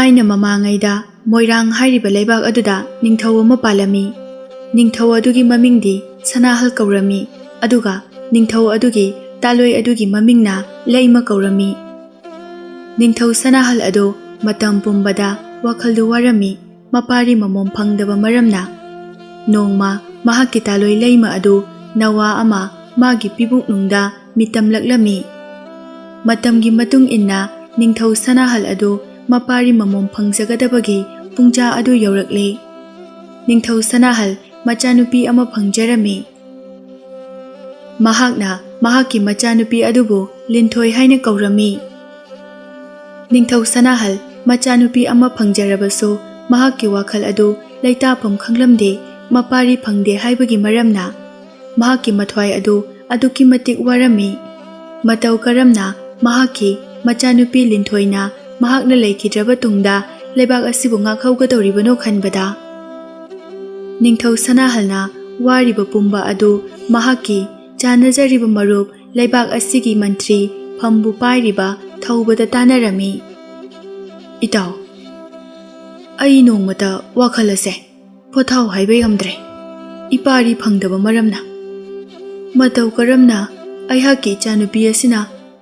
ꯊꯥꯏꯅ ꯃꯃꯥꯡꯉꯩꯗ ꯃꯣꯏꯔꯥꯡ ꯍꯥꯏꯔꯤꯕ ꯂꯩꯕꯥꯛ ꯑꯗꯨꯗ ꯅꯤꯡꯊꯧ ꯑꯃ ꯄꯥꯜꯂꯝꯃꯤ꯫ ꯅꯤꯡꯊꯧ ꯑꯗꯨꯒꯤ ꯃꯃꯤꯡꯗꯤ ꯁꯅꯥꯍꯜ ꯀꯧꯔꯝꯃꯤ꯫ ꯑꯗꯨꯒ ꯅꯤꯡꯊꯧ ꯑꯗꯨꯒꯤ ꯇꯥꯂꯣꯏ ꯑꯗꯨꯒꯤ ꯃꯃꯤꯡꯅ ꯂꯩꯃ ꯀꯧꯔꯝꯃꯤ꯫ ꯅꯤꯡꯊꯧ ꯁꯅꯥꯍꯜ ꯑꯗꯨ ꯃꯇꯝ ꯄꯨꯝꯕꯗ ꯋꯥꯈꯜꯗꯨ ꯋꯥꯔꯝꯃꯤ, ꯃꯄꯥꯔꯤ ꯃꯃꯣꯝ ꯐꯪꯗꯕ ꯃꯔꯝꯅ꯫ ꯅꯣꯡꯃ ꯃꯍꯥꯛꯀꯤ ꯇꯥꯂꯣꯏ ꯂꯩꯃ ꯑꯗꯨ ꯅꯋꯥ ꯑꯃ ꯃꯥꯒꯤ ꯄꯤꯕꯨꯛꯅꯨꯡꯗ ꯃꯤꯇꯝꯂꯛꯂꯝꯃꯤ꯫ ꯃꯇꯝꯒꯤ ꯃꯇꯨꯡ ꯏꯟꯅ ꯅꯤꯡꯊꯧ ꯁꯅꯥꯍꯜ ꯑꯗꯨ ꯃꯄꯥꯔꯤ ꯃꯃꯣꯝ ꯐꯪꯖꯒꯗꯕꯒꯤ ꯄꯨꯡꯖꯥ ꯑꯗꯨ ꯌꯧꯔꯛꯂꯦ꯫ ꯅꯤꯡꯊꯧ ꯁꯅꯥꯍꯜ ꯃꯆꯥꯅꯨꯄꯤ ꯑꯃ ꯐꯪꯖꯔꯝꯃꯤ꯫ ꯃꯍꯥꯛꯅ ꯃꯍꯥꯛꯀꯤ ꯃꯆꯥꯅꯨꯄꯤ ꯑꯗꯨꯕꯨ ꯂꯤꯟꯊꯣꯏ ꯍꯥꯏꯅ ꯀꯧꯔꯝꯃꯤ꯫ ꯅꯤꯡꯊꯧ ꯁꯅꯥꯍꯜ ꯃꯆꯥꯅꯨꯄꯤ ꯑꯃ ꯐꯪꯖꯔꯕꯁꯨ ꯃꯍꯥꯛꯀꯤ ꯋꯥꯈꯜ ꯑꯗꯨ ꯂꯩꯇꯥꯐꯝ ꯈꯪꯂꯝꯗꯦ, ꯃꯄꯥꯔꯤ ꯐꯪꯗꯦ ꯍꯥꯏꯕꯒꯤ ꯃꯔꯝꯅ꯫ ꯃꯍꯥꯛꯀꯤ ꯃꯊ꯭ꯋꯥꯏ ꯑꯗꯨ ꯑꯗꯨꯛꯀꯤ ꯃꯇꯤꯛ ꯋꯥꯔꯝꯃꯤ꯫ ꯃꯇꯧ ꯀꯔꯝꯅ ꯃꯍꯥꯛꯀꯤ ꯃꯆꯥꯅꯨꯄꯤ ꯂꯤꯟꯊꯣꯏꯅ ꯃꯍꯥꯛꯅ ꯂꯩꯈꯤꯗ꯭ꯔꯕ ꯇꯨꯡꯗ ꯂꯩꯕꯥꯛ ꯑꯁꯤꯕꯨ ꯉꯥꯛꯍꯧꯒꯗꯧꯔꯤꯕꯅꯣ ꯈꯟꯕꯗ ꯅꯤꯡꯊꯧ ꯁꯅꯥꯍꯜꯅ ꯋꯥꯔꯤꯕ ꯄꯨꯝꯕ ꯑꯗꯨ ꯃꯍꯥꯛꯀꯤ ꯆꯥꯟꯅꯖꯔꯤꯕ ꯃꯔꯨꯞ ꯂꯩꯕꯥꯛ ꯑꯁꯤꯒꯤ ꯃꯟꯇ꯭ꯔꯤ ꯐꯝꯕꯨ ꯄꯥꯏꯔꯤꯕ ꯊꯧꯕꯗ ꯇꯥꯟꯅꯔꯝꯃꯤ꯫ ꯏꯇꯥꯎ, ꯑꯩ ꯅꯣꯡꯃꯇ ꯋꯥꯈꯜ ꯑꯁꯦ ꯄꯣꯊꯥꯎ ꯍꯥꯏꯕ ꯉꯝꯗ꯭ꯔꯦ, ꯏꯄꯥꯔꯤ ꯐꯪꯗꯕ ꯃꯔꯝꯅ꯫ ꯃꯇꯧ ꯀꯔꯝꯅ ꯑꯩꯍꯥꯛꯀꯤ ꯏꯆꯥꯅꯨꯄꯤ ꯑꯁꯤꯅ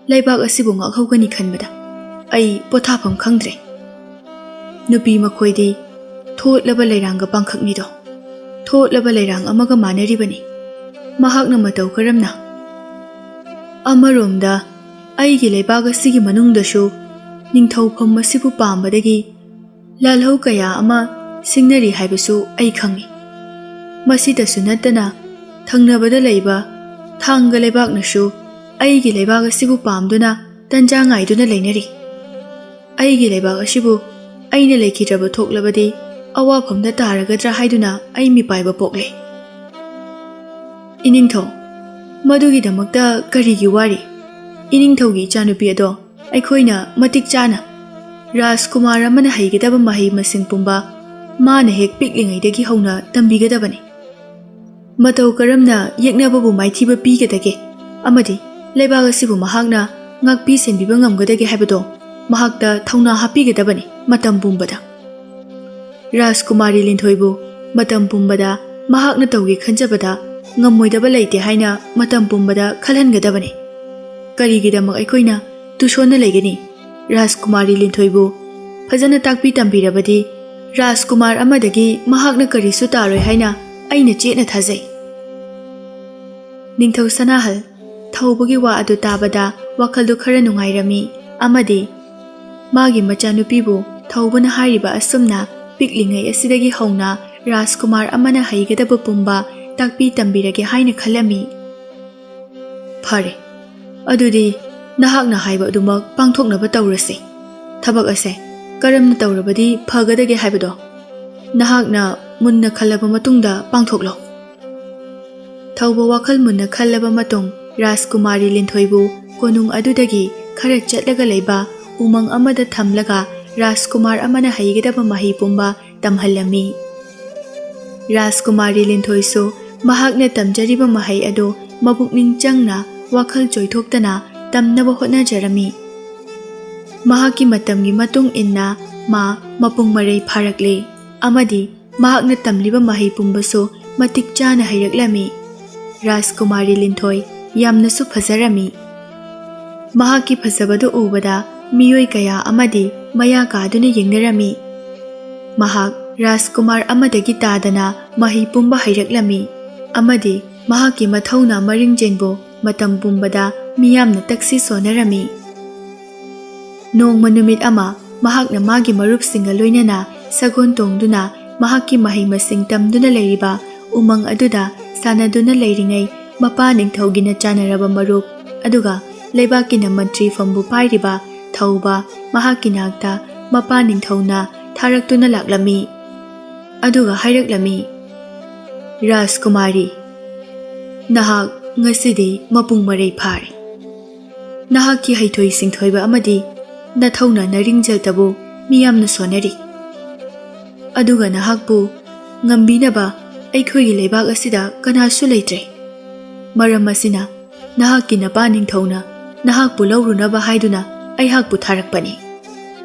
ꯂꯩꯕꯥꯛ ꯑꯁꯤꯕꯨ ꯉꯥꯛꯍꯧꯒꯅꯤ ꯈꯟꯕꯗ ꯑꯩ ꯄꯣꯊꯥꯐꯝ ꯈꯪꯗ꯭ꯔꯦ꯫ ꯅꯨꯄꯤ ꯃꯈꯣꯏꯗꯤ ꯊꯣꯠꯂꯕ ꯂꯩꯔꯥꯡꯒ ꯄꯥꯡꯈꯛꯅꯤꯗꯣ, ꯊꯣꯠꯂꯕ ꯂꯩꯔꯥꯡ ꯑꯃꯒ ꯃꯥꯟꯅꯔꯤꯕꯅꯤ꯫ ꯃꯍꯥꯛꯅ ꯃꯇꯧ ꯀꯔꯝꯅ ꯑꯃꯔꯣꯝꯗ ꯑꯩꯒꯤ ꯂꯩꯕꯥꯛ ꯑꯁꯤꯒꯤ ꯃꯅꯨꯡꯗꯁꯨ ꯅꯤꯡꯊꯧꯐꯝ ꯑꯁꯤꯕꯨ ꯄꯥꯝꯕꯗꯒꯤ ꯂꯥꯜꯍꯧ ꯀꯌꯥ ꯑꯃ ꯁꯤꯡꯅꯔꯤ ꯍꯥꯏꯕꯁꯨ ꯑꯩ ꯈꯪꯏ꯫ ꯃꯁꯤꯗꯁꯨ ꯅꯠꯇꯅ ꯊꯪꯅꯕꯗ ꯂꯩꯕ ꯊꯥꯡꯒ ꯂꯩꯕꯥꯛꯅꯁꯨ ꯑꯩꯒꯤ ꯂꯩꯕꯥꯛ ꯑꯁꯤꯕꯨ ꯄꯥꯝꯗꯨꯅ ꯇꯟꯖꯥ ꯉꯥꯏꯗꯨꯅ ꯂꯩꯅꯔꯤ꯫ ꯑꯩꯒꯤ ꯂꯩꯕꯥꯛ ꯑꯁꯤꯕꯨ ꯑꯩꯅ ꯂꯩꯈꯤꯗ꯭ꯔꯕ ꯊꯣꯛꯂꯕꯗꯤ ꯑꯋꯥꯐꯝꯗ ꯇꯥꯔꯒꯗ꯭ꯔꯥ ꯍꯥꯏꯗꯨꯅ ꯑꯩ ꯃꯤꯄꯥꯏꯕ ꯄꯣꯛꯂꯦ꯫ ꯏꯅꯤꯡꯊꯧ, ꯃꯗꯨꯒꯤꯗꯃꯛꯇ ꯀꯔꯤꯒꯤ ꯋꯥꯔꯤ? ꯏꯅꯤꯡꯊꯧꯒꯤ ꯏꯆꯥꯅꯨꯄꯤ ꯑꯗꯣ ꯑꯩꯈꯣꯏꯅ ꯃꯇꯤꯛ ꯆꯥꯅ ꯔꯥꯖꯀꯨꯃꯥꯔ ꯑꯃꯅ ꯍꯩꯒꯗꯕ ꯃꯍꯩ ꯃꯁꯤꯡ ꯄꯨꯝꯕ ꯃꯥꯅ ꯍꯦꯛ ꯄꯤꯛꯂꯤꯉꯩꯗꯒꯤ ꯍꯧꯅ ꯇꯝꯕꯤꯒꯗꯕꯅꯤ꯫ ꯃꯇꯧ ꯀꯔꯝꯅ ꯌꯦꯛꯅꯕꯕꯨ ꯃꯥꯏꯊꯤꯕ ꯄꯤꯒꯗꯒꯦ ꯑꯃꯗꯤ ꯂꯩꯕꯥꯛ ꯑꯁꯤꯕꯨ ꯃꯍꯥꯛꯅ ꯉꯥꯛꯄꯤ ꯁꯦꯟꯕꯤꯕ ꯉꯝꯒꯗꯒꯦ ꯍꯥꯏꯕꯗꯣ ꯃꯍꯥꯛꯇ ꯊꯧꯅꯥ ꯍꯥꯞꯄꯤꯒꯗꯕꯅꯤ ꯃꯇꯝ ꯄꯨꯝꯕꯗ꯫ ꯔꯥꯖꯀꯨꯃꯥꯔꯤ ꯂꯤꯟꯊꯣꯏꯕꯨ ꯃꯇꯝ ꯄꯨꯝꯕꯗ ꯃꯍꯥꯛꯅ ꯇꯧꯒꯦ ꯈꯟꯖꯕꯗ ꯉꯝꯃꯣꯏꯗꯕ ꯂꯩꯇꯦ ꯍꯥꯏꯅꯃꯇꯝ ꯄꯨꯝꯕꯗ ꯈꯜꯍꯟꯒꯗꯕꯅꯤ꯫ ꯀꯔꯤꯒꯤꯗꯃꯛ ꯑꯩꯈꯣꯏꯅ ꯇꯨꯁꯣꯟꯅ ꯂꯩꯒꯅꯤ? ꯔꯥꯖꯀꯨꯃꯥꯔꯤ ꯂꯤꯟꯊꯣꯏꯕꯨ ꯐꯖꯅ ꯇꯥꯛꯄꯤ ꯇꯝꯕꯤꯔꯕꯗꯤ ꯔꯥꯖꯀꯨꯃꯥꯔ ꯑꯃꯗꯒꯤ ꯃꯍꯥꯛꯅ ꯀꯔꯤꯁꯨ ꯇꯥꯔꯣꯏ ꯍꯥꯏꯅ ꯑꯩꯅ ꯆꯦꯠꯅ ꯊꯥꯖꯩ꯫ ꯅꯤꯡꯊꯧ ꯁꯅꯥꯍꯜ ꯊꯧꯕꯒꯤ ꯋꯥ ꯑꯗꯨ ꯇꯥꯕꯗ ꯋꯥꯈꯜꯗꯨ ꯈꯔ ꯅꯨꯡꯉꯥꯏꯔꯝꯃꯤ ꯑꯃꯗꯤ ꯃꯥꯒꯤ ꯃꯆꯥꯅꯨꯄꯤꯕꯨ ꯊꯧꯕꯅ ꯍꯥꯏꯔꯤꯕ ꯑꯁꯨꯝꯅ ꯄꯤꯛꯂꯤꯉꯩ ꯑꯁꯤꯗꯒꯤ ꯍꯧꯅ ꯔꯥꯖꯀꯨꯃꯥꯔ ꯑꯃꯅ ꯍꯩꯒꯗꯕ ꯄꯨꯝꯕ ꯇꯥꯛꯄꯤ ꯇꯝꯕꯤꯔꯒꯦ ꯍꯥꯏꯅ ꯈꯜꯂꯝꯃꯤ꯫ ꯐꯔꯦ, ꯑꯗꯨꯗꯤ ꯅꯍꯥꯛꯅ ꯍꯥꯏꯕ ꯑꯗꯨꯃꯛ ꯄꯥꯡꯊꯣꯛꯅꯕ ꯇꯧꯔꯁꯤ꯫ ꯊꯕꯛ ꯑꯁꯦ ꯀꯔꯝꯅ ꯇꯧꯔꯕꯗꯤ ꯐꯒꯗꯒꯦ ꯍꯥꯏꯕꯗꯣ ꯅꯍꯥꯛꯅ ꯃꯨꯟꯅ ꯈꯜꯂꯕ ꯃꯇꯨꯡꯗ ꯄꯥꯡꯊꯣꯛꯂꯣ꯫ ꯊꯧꯕ ꯋꯥꯈꯜ ꯃꯨꯟꯅ ꯈꯜꯂꯕ ꯃꯇꯨꯡ ꯔꯥꯖꯀꯨꯃꯥꯔꯤ ꯂꯤꯟꯊꯣꯏꯕꯨ ꯀꯣꯅꯨꯡ ꯑꯗꯨꯗꯒꯤ ꯈꯔ ꯆꯠꯂꯒ ꯂꯩꯕ ꯎꯃꯪ ꯑꯃꯗ ꯊꯝꯂꯒ ꯔꯥꯖꯀꯨꯃꯥꯔ ꯑꯃꯅ ꯍꯩꯒꯗꯕ ꯃꯍꯩ ꯄꯨꯝꯕ ꯇꯝꯍꯜꯂꯝꯃꯤ꯫ ꯔꯥꯖꯀꯨꯃꯥꯔꯤ ꯂꯤꯟꯊꯣꯏꯁꯨ ꯃꯍꯥꯛꯅ ꯇꯝꯖꯔꯤꯕ ꯃꯍꯩ ꯑꯗꯨ ꯃꯄꯨꯛꯅꯤꯡ ꯆꯪꯅ ꯋꯥꯈꯜ ꯆꯣꯏꯊꯣꯛꯇꯅ ꯇꯝꯅꯕ ꯍꯣꯠꯅꯖꯔꯝꯃꯤ꯫ ꯃꯍꯥꯛꯀꯤ ꯃꯇꯝꯒꯤ ꯃꯇꯨꯡ ꯏꯟꯅ ꯃꯄꯨꯡ ꯃꯔꯩ ꯐꯥꯔꯛꯂꯦ ꯑꯃꯗꯤ ꯃꯍꯥꯛꯅ ꯇꯝꯂꯤꯕ ꯃꯍꯩ ꯄꯨꯝꯕꯁꯨ ꯃꯇꯤꯛ ꯆꯥꯅ ꯍꯩꯔꯛꯂꯝꯃꯤ꯫ ꯔꯥꯖꯀꯨꯃꯥꯔꯤ ꯂꯤꯟꯊꯣꯏ ꯌꯥꯝꯅꯁꯨ ꯐꯖꯔꯝꯃꯤ꯫ ꯃꯍꯥꯛꯀꯤ ꯐꯖꯕꯗꯨ ꯎꯕꯗ ꯃꯤꯑꯣꯏ ꯀꯌا ꯑꯃꯗꯤ ꯃꯌꯥ ꯀꯥꯗꯨꯅ ꯌꯦꯡꯅꯔꯝꯃꯤ꯫ ꯃꯍꯥꯛ ꯔꯥꯖꯀꯨꯃꯥꯔ ꯑꯃꯗꯒꯤ ꯇꯥꯗꯅ ꯃꯍꯩ ꯄꯨꯝꯕ ꯍꯩꯔꯛꯂꯝꯃꯤ ꯑꯃꯗꯤ ꯃꯍꯥꯛꯀꯤ ꯃꯊꯧꯅꯥ ꯃꯔꯤꯡꯖꯦꯟꯕꯨ ꯃꯇꯝ ꯄꯨꯝꯕꯗ ꯃꯤꯌꯥꯝꯅ ꯇꯛꯁꯤ ꯁꯣꯟꯅꯔꯝꯃꯤ꯫ ꯅꯣꯡꯃ ꯅꯨꯃꯤꯠ ꯑꯃ ꯃꯍꯥꯛꯅ ꯃꯥꯒꯤ ꯃꯔꯨꯞꯁꯤꯡꯒ ꯂꯣꯏꯅꯅ ꯁꯒꯣꯜ ꯇꯣꯡꯗꯨꯅ ꯃꯍꯥꯛꯀꯤ ꯃꯍꯩ ꯃꯁꯤꯡ ꯇꯝꯗꯨꯅ ꯂꯩꯔꯤꯕ ꯎꯃꯪ ꯑꯗꯨꯗ ꯁꯥꯟꯅꯗꯨꯅ ꯂꯩꯔꯤꯉꯩ ꯃꯄꯥ ꯅꯤꯡꯊꯧꯒꯤꯅ ꯆꯥꯟꯅꯔꯕ ꯃꯔꯨꯞ ꯑꯗꯨꯒ ꯂꯩꯕꯥꯛꯀꯤꯅ ꯃꯟꯇ꯭ꯔꯤ ꯐꯝꯕꯨ ꯄꯥꯏꯔꯤꯕ ꯊꯧꯕ ꯃꯍꯥꯛꯀꯤ ꯅꯥꯛꯇ ꯃꯄꯥ ꯅꯤꯡꯊꯧꯅ ꯊꯥꯔꯛꯇꯨꯅ ꯂꯥꯛꯂꯝꯃꯤ꯫ ꯑꯗꯨꯒ ꯍꯥꯏꯔꯛꯂꯝꯃꯤ, ꯔꯥꯖꯀꯨꯃꯥꯔꯤ, ꯅꯍꯥꯛ ꯉꯁꯤꯗꯤ ꯃꯄꯨꯡ ꯃꯔꯩ ꯐꯥꯔꯦ꯫ ꯅꯍꯥꯛꯀꯤ ꯍꯩꯊꯣꯏ ꯁꯤꯡꯊꯣꯏꯕ ꯑꯃꯗꯤ ꯅꯊꯧꯅꯥ ꯅꯔꯤꯡꯖꯦꯜꯇꯕꯨ ꯃꯤꯌꯥꯝꯅ ꯁꯣꯟꯅꯔꯤ꯫ ꯑꯗꯨꯒ ꯅꯍꯥꯛꯄꯨ ꯉꯝꯕꯤꯅꯕ ꯑꯩꯈꯣꯏꯒꯤ ꯂꯩꯕꯥꯛ ꯑꯁꯤꯗ ꯀꯅꯥꯁꯨ ꯂꯩꯇ꯭ꯔꯦ꯫ ꯃꯔꯝ ꯑꯁꯤꯅ ꯅꯍꯥꯛꯀꯤ ꯅꯄꯥ ꯅꯤꯡꯊꯧꯅ ꯅꯍꯥꯛꯄꯨ ꯂꯧꯔꯨꯅꯕ ꯍꯥꯏꯗꯨꯅ ꯑꯩꯍꯥꯛꯄꯨ ꯊꯥꯔꯛꯄꯅꯤ꯫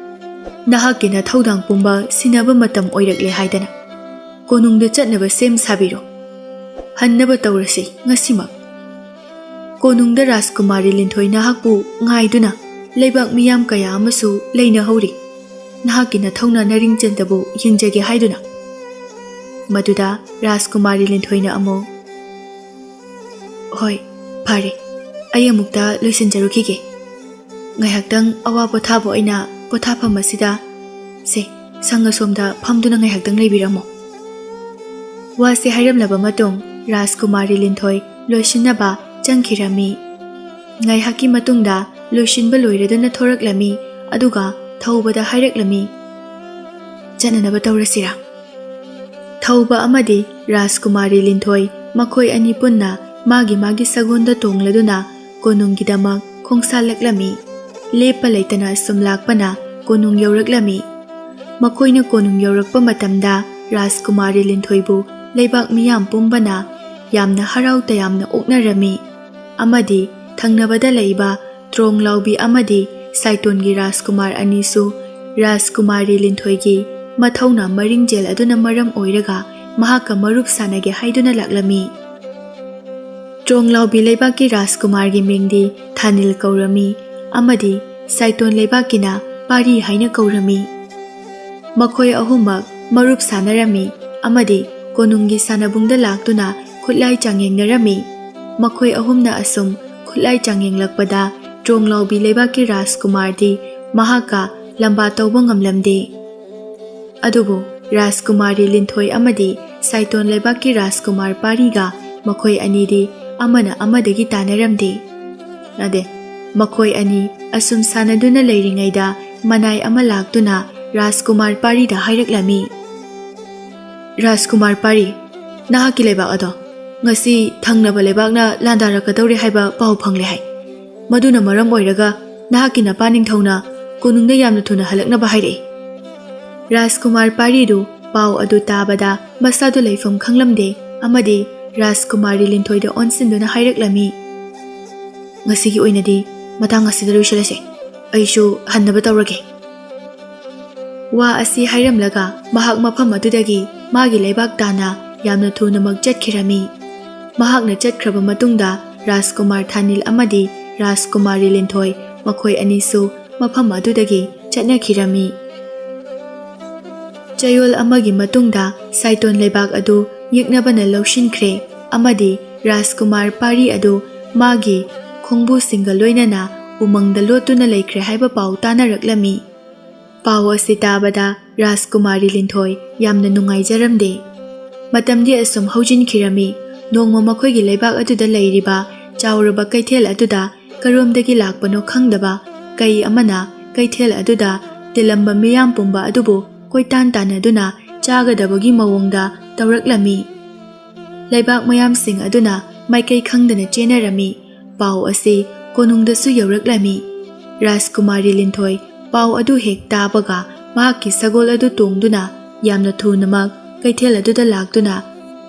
ꯅꯍꯥꯛꯀꯤ ꯅꯊꯧꯗꯥꯡ ꯄꯨꯝꯕ ꯁꯤꯟꯅꯕ ꯃꯇꯝ ꯑꯣꯏꯔꯛꯂꯦ ꯍꯥꯏꯗꯅ ꯀꯣꯅꯨꯡꯗ ꯆꯠꯅꯕ ꯁꯦꯝ ꯁꯥꯕꯤꯔꯣ ꯍꯟꯅꯕ ꯇꯧꯔꯁꯤ ꯉꯁꯤꯃꯛ ꯀꯣꯅꯨꯡꯗ ꯔꯥꯖꯀꯨꯃꯥꯔꯤ ꯂꯤꯟꯊꯣꯏ ꯅꯍꯥꯛꯄꯨ ꯉꯥꯏꯗꯨꯅ ꯂꯩꯕꯥꯛ ꯃꯤꯌꯥꯝ ꯀꯌꯥ ꯑꯃꯁꯨ ꯂꯩꯅꯍꯧꯔꯤ ꯅꯍꯥꯛꯀꯤ ꯅꯊꯧꯅꯥ ꯅꯔꯤꯡꯆꯟꯗꯕꯨ ꯌꯦꯡꯖꯒꯦ ꯍꯥꯏꯗꯨꯅ ꯃꯗꯨꯗ ꯔꯥꯖꯀꯨꯃꯥꯔꯤ ꯂꯤꯟꯊꯣꯏꯅ ꯑꯃꯨꯛ ꯍꯣꯏ ꯐꯔꯦ ꯑꯩ ꯑꯃꯨꯛꯇ ꯂꯣꯏꯁꯤꯟꯖꯔꯨꯈꯤꯒꯦ ꯉꯥꯏꯍꯥꯛꯇꯪ ꯑꯋꯥ ꯄꯣꯊꯥꯕ ꯑꯣꯏꯅ ꯄꯣꯊꯥꯐꯝ ꯑꯁꯤꯗ ꯁꯦ ꯁꯪ ꯑꯁꯣꯝꯗ ꯐꯝꯗꯨꯅ ꯉꯥꯏꯍꯥꯛꯇꯪ ꯂꯩꯕꯤꯔꯝꯃꯣ ꯋꯥꯁꯦ ꯍꯥꯏꯔꯝꯂꯕ ꯃꯇꯨꯡ ꯔꯥꯖꯀꯨꯃꯥꯔꯤ ꯂꯤꯟꯊꯣꯏ ꯂꯣꯏꯁꯤꯟꯅꯕ ꯆꯪꯈꯤꯔꯝꯃꯤ ꯉꯥꯏꯍꯥꯛꯀꯤ ꯃꯇꯨꯡꯗ ꯂꯣꯏꯁꯤꯟꯕ ꯂꯣꯏꯔꯗꯨꯅ ꯊꯣꯔꯛꯂꯝꯃꯤ ꯑꯗꯨꯒ ꯊꯧꯕꯗ ꯍꯥꯏꯔꯛꯂꯝꯃꯤ ꯆꯠꯅꯅꯕ ꯇꯧꯔꯁꯤꯔꯥ ꯊꯧꯕ ꯑꯃꯗꯤ ꯔꯥꯖꯀꯨꯃꯥꯔꯤ ꯂꯤꯟꯊꯣꯏ ꯃꯈꯣꯏ ꯑꯅꯤ ꯄꯨꯟꯅ ꯃꯥꯒꯤ ꯁꯒꯣꯜꯗ ꯇꯣꯡꯂꯗꯨꯅ ꯀꯣꯅꯨꯡꯒꯤꯗꯃꯛ ꯈꯣꯡꯁꯥꯜꯂꯛꯂꯝꯃꯤ ꯂꯦꯞꯄ ꯂꯩꯇꯅ ꯁꯨꯝ ꯂꯥꯛꯄꯅ ꯀꯣꯅꯨꯡ ꯌꯧꯔꯛꯂꯝꯃꯤ ꯃꯈꯣꯏꯅ ꯀꯣꯅꯨꯡ ꯌꯧꯔꯛꯄ ꯃꯇꯝꯗ ꯔꯥꯖꯀꯨꯃꯥꯔꯤ ꯂꯤꯟꯊꯣꯏꯕꯨ ꯂꯩꯕꯥꯛ ꯃꯤꯌꯥꯝ ꯄꯨꯝꯕꯅ ꯌꯥꯝꯅ ꯍꯔꯥꯎ ꯇꯌꯥꯝꯅ ꯑꯣꯛꯅꯔꯝꯃꯤ ꯑꯃꯗꯤ ꯊꯪꯅꯕꯗ ꯂꯩꯕ ꯇ꯭ꯔꯣꯡꯂꯥꯎꯕꯤ ꯑꯃꯗꯤ ꯁꯥꯏꯇꯣꯟꯒꯤ ꯔꯥꯖꯀꯨꯃꯥꯔ ꯑꯅꯤꯁꯨ ꯔꯥꯖꯀꯨꯃꯥꯔꯤ ꯂꯤꯟꯊꯣꯏꯒꯤ ꯃꯊꯧꯅꯥ ꯃꯔꯤꯡꯖꯦꯜ ꯑꯗꯨꯅ ꯃꯔꯝ ꯑꯣꯏꯔꯒ ꯃꯍꯥꯛꯀ ꯃꯔꯨꯞ ꯁꯥꯟꯅꯒꯦ ꯍꯥꯏꯗꯨꯅ ꯂꯥꯛꯂꯝꯃꯤ ꯇ꯭ꯔꯣꯡꯂꯥꯎꯕꯤ ꯂꯩꯕꯥꯛꯀꯤ ꯔꯥꯖꯀꯨꯃꯥꯔꯒꯤ ꯃꯤꯡꯗꯤ ꯊꯥꯅꯤꯜ ꯀꯧꯔꯝꯃꯤ ꯑꯃꯗꯤ ꯁꯥꯏꯇꯣꯟ ꯂꯩꯕꯥꯛꯀꯤꯅ ꯄꯥꯔꯤ ꯍꯥꯏꯅ ꯀꯧꯔꯝꯃꯤ ꯃꯈꯣꯏ ꯑꯍꯨꯝꯃꯛ ꯃꯔꯨꯞ ꯁꯥꯟꯅꯔꯝꯃꯤ ꯑꯃꯗꯤ ꯀꯣꯅꯨꯡꯒꯤ ꯁꯥꯟꯅꯕꯨꯡꯗ ꯂꯥꯛꯇꯨꯅ ꯈꯨꯠꯂꯥꯏ ꯆꯥꯡꯌꯦꯡꯅꯔꯝꯃꯤ ꯃꯈꯣꯏ ꯑꯍꯨꯝꯅ ꯑꯁꯨꯝ ꯈꯨꯠꯂꯥꯏ ꯆꯥꯡꯌꯦꯡꯂꯛꯄꯗ ꯇ꯭ꯔꯣꯡꯂꯥꯎꯕꯤ ꯂꯩꯕꯥꯛꯀꯤ ꯔꯥꯖꯀꯨꯃꯥꯔꯗꯤ ꯃꯍꯥꯛꯀ ꯂꯝꯕꯥ ꯇꯧꯕ ꯉꯝꯂꯝꯗꯦ ꯑꯗꯨꯕꯨ ꯔꯥꯖꯀꯨꯃꯥꯔꯤ ꯂꯤꯟꯊꯣꯏ ꯑꯃꯗꯤ ꯁꯥꯏꯇꯣꯟ ꯂꯩꯕꯥꯛꯀꯤ ꯔꯥꯖꯀꯨꯃꯥꯔ ꯄꯥꯔꯤꯒ ꯃꯈꯣꯏ ꯑꯅꯤꯗꯤ ꯑꯃꯅ ꯑꯃꯗꯒꯤ ꯇꯥꯟꯅꯔꯝꯗꯦ ꯃꯈꯣꯏ ꯑꯅꯤ ꯑꯁꯨꯝ ꯁꯥꯟꯅꯗꯨꯅ ꯂꯩꯔꯤꯉꯩꯗ ꯃꯅꯥꯏ ꯑꯃ ꯂꯥꯛꯇꯨꯅ ꯔꯥꯖꯀꯨꯃꯥꯔ ꯄꯥꯔꯤꯗ ꯍꯥꯏꯔꯛꯂꯝꯃꯤ ꯔꯥꯖꯀꯨꯃꯥꯔ ꯄꯥꯔꯤ ꯅꯍꯥꯛꯀꯤ ꯂꯩꯕꯥꯛ ꯑꯗꯣ ꯉꯁꯤ ꯊꯪꯅꯕ ꯂꯩꯕꯥꯛꯅ ꯂꯥꯟꯗꯥꯔꯛꯀꯗꯧꯔꯦ ꯍꯥꯏꯕ ꯄꯥꯎ ꯐꯪꯂꯦ ꯍꯥꯏ ꯃꯗꯨꯅ ꯃꯔꯝ ꯑꯣꯏꯔꯒ ꯅꯍꯥꯛꯀꯤ ꯅꯄꯥ ꯅꯤꯡꯊꯧꯅ ꯀꯣꯅꯨꯡꯗ ꯌꯥꯝꯅ ꯊꯨꯅ ꯍꯜꯂꯛꯅꯕ ꯍꯥꯏꯔꯛꯏ ꯔꯥꯖꯀꯨꯃꯥꯔ ꯄꯥꯔꯤꯗꯨ ꯄꯥꯎ ꯑꯗꯨ ꯇꯥꯕꯗ ꯃꯁꯥꯗꯨ ꯂꯩꯐꯝ ꯈꯪꯂꯝꯗꯦ ꯑꯃꯗꯤ ꯔꯥꯖꯀꯨꯃꯥꯔꯤ ꯂꯤꯟꯊꯣꯏꯗ ꯑꯣꯟꯁꯤꯟꯗꯨꯅ ꯍꯥꯏꯔꯛꯂꯝꯃꯤ ꯉꯁꯤꯒꯤ ꯑꯣꯏꯅꯗꯤ ꯃꯇꯥꯡ ꯑꯁꯤꯗ ꯂꯣꯏꯁꯤꯜꯂꯁꯦ ꯑꯩꯁꯨ ꯍꯟꯅꯕ ꯇꯧꯔꯒꯦ ꯋꯥ ꯑꯁꯤ ꯍꯥꯏꯔꯝꯂꯒ ꯃꯍꯥꯛ ꯃꯐꯝ ꯑꯗꯨꯗꯒꯤ ꯃꯥꯒꯤ ꯂꯩꯕꯥꯛ ꯇꯥꯅ ꯌꯥꯝꯅ ꯊꯨꯅꯃꯛ ꯆꯠꯈꯤꯔꯝꯃꯤ ꯃꯍꯥꯛꯅ ꯆꯠꯈ꯭ꯔꯕ ꯃꯇꯨꯡꯗ ꯔꯥꯖꯀꯨꯃꯥꯔ ꯊꯥꯅꯤꯜ ꯑꯃꯗꯤ ꯔꯥꯖꯀꯨꯃꯥꯔꯤ ꯂꯤꯟꯊꯣꯏ ꯃꯈꯣꯏ ꯑꯅꯤꯁꯨ ꯃꯐꯝ ꯑꯗꯨꯗꯒꯤ ꯆꯠꯅꯈꯤꯔꯝꯃꯤ ꯆꯌꯣꯜ ꯑꯃꯒꯤ ꯃꯇꯨꯡꯗ ꯁꯥꯏꯇꯣꯟ ꯂꯩꯕꯥꯛ ꯑꯗꯨ ꯌꯦꯛꯅꯕꯅ ꯂꯧꯁꯤꯟꯈ꯭ꯔꯦ ꯑꯃꯗꯤ ꯔꯥꯖꯀꯨꯃꯥꯔ ꯄꯥꯔꯤ ꯑꯗꯨ ꯃꯥꯒꯤ ꯈꯣꯡꯕꯨꯁꯤꯡꯒ ꯂꯣꯏꯅꯅ ꯎꯃꯪꯗ ꯂꯣꯠꯇꯨꯅ ꯂꯩꯈ꯭ꯔꯦ ꯍꯥꯏꯕ ꯄꯥꯎ ꯇꯥꯅꯔꯛꯂꯝꯃꯤ ꯄꯥꯎ ꯑꯁꯤ ꯇꯥꯕꯗ ꯔꯥꯖꯀꯨꯃꯥꯔꯤ ꯂꯤꯟꯊꯣꯏ ꯌꯥꯝꯅ ꯅꯨꯡꯉꯥꯏꯖꯔꯝꯗꯦ ꯃꯇꯝꯗꯤ ꯑꯁꯨꯝ ꯍꯧꯖꯤꯟꯈꯤꯔꯝꯃꯤ ꯅꯣꯡꯃ ꯃꯈꯣꯏꯒꯤ ꯂꯩꯕꯥꯛ ꯑꯗꯨꯗ ꯂꯩꯔꯤꯕ ꯆꯥꯎꯔꯕ ꯀꯩꯊꯦꯜ ꯑꯗꯨꯗ ꯀꯔꯣꯝꯗꯒꯤ ꯂꯥꯛꯄꯅꯣ ꯈꯪꯗꯕ ꯀꯩ ꯑꯃꯅ ꯀꯩꯊꯦꯜ ꯑꯗꯨꯗ ꯇꯤꯜꯂꯝꯕ ꯃꯤꯌꯥꯝ ꯄꯨꯝꯕ ꯑꯗꯨꯕꯨ ꯀꯣꯏꯇꯥꯟ ꯇꯥꯟꯅꯗꯨꯅ ꯆꯥꯒꯗꯕꯒꯤ ꯃꯑꯣꯡꯗ ꯇꯧꯔꯛꯂꯝꯃꯤ ꯂꯩꯕꯥꯛ ꯃꯌꯥꯝꯁꯤꯡ ꯑꯗꯨꯅ ꯃꯥꯏꯀꯩ ꯈꯪꯗꯅ ꯆꯦꯟꯅꯔꯝꯃꯤ ꯄꯥꯎ ꯑꯁꯤ ꯀꯣꯅꯨꯡꯗꯁꯨ ꯌꯧꯔꯛꯂꯝꯃꯤ ꯔꯥꯖꯀꯨꯃꯥꯔꯤ ꯂꯤꯟꯊꯣꯏ ꯄꯥꯎ ꯑꯗꯨ ꯍꯦꯛ ꯇꯥꯕꯒ ꯃꯍꯥꯛꯀꯤ ꯁꯒꯣꯜ ꯑꯗꯨ ꯇꯣꯡꯗꯨꯅ ꯌꯥꯝꯅ ꯊꯨꯅꯃꯛ ꯀꯩꯊꯦꯜ ꯑꯗꯨꯗ ꯂꯥꯛꯇꯨꯅ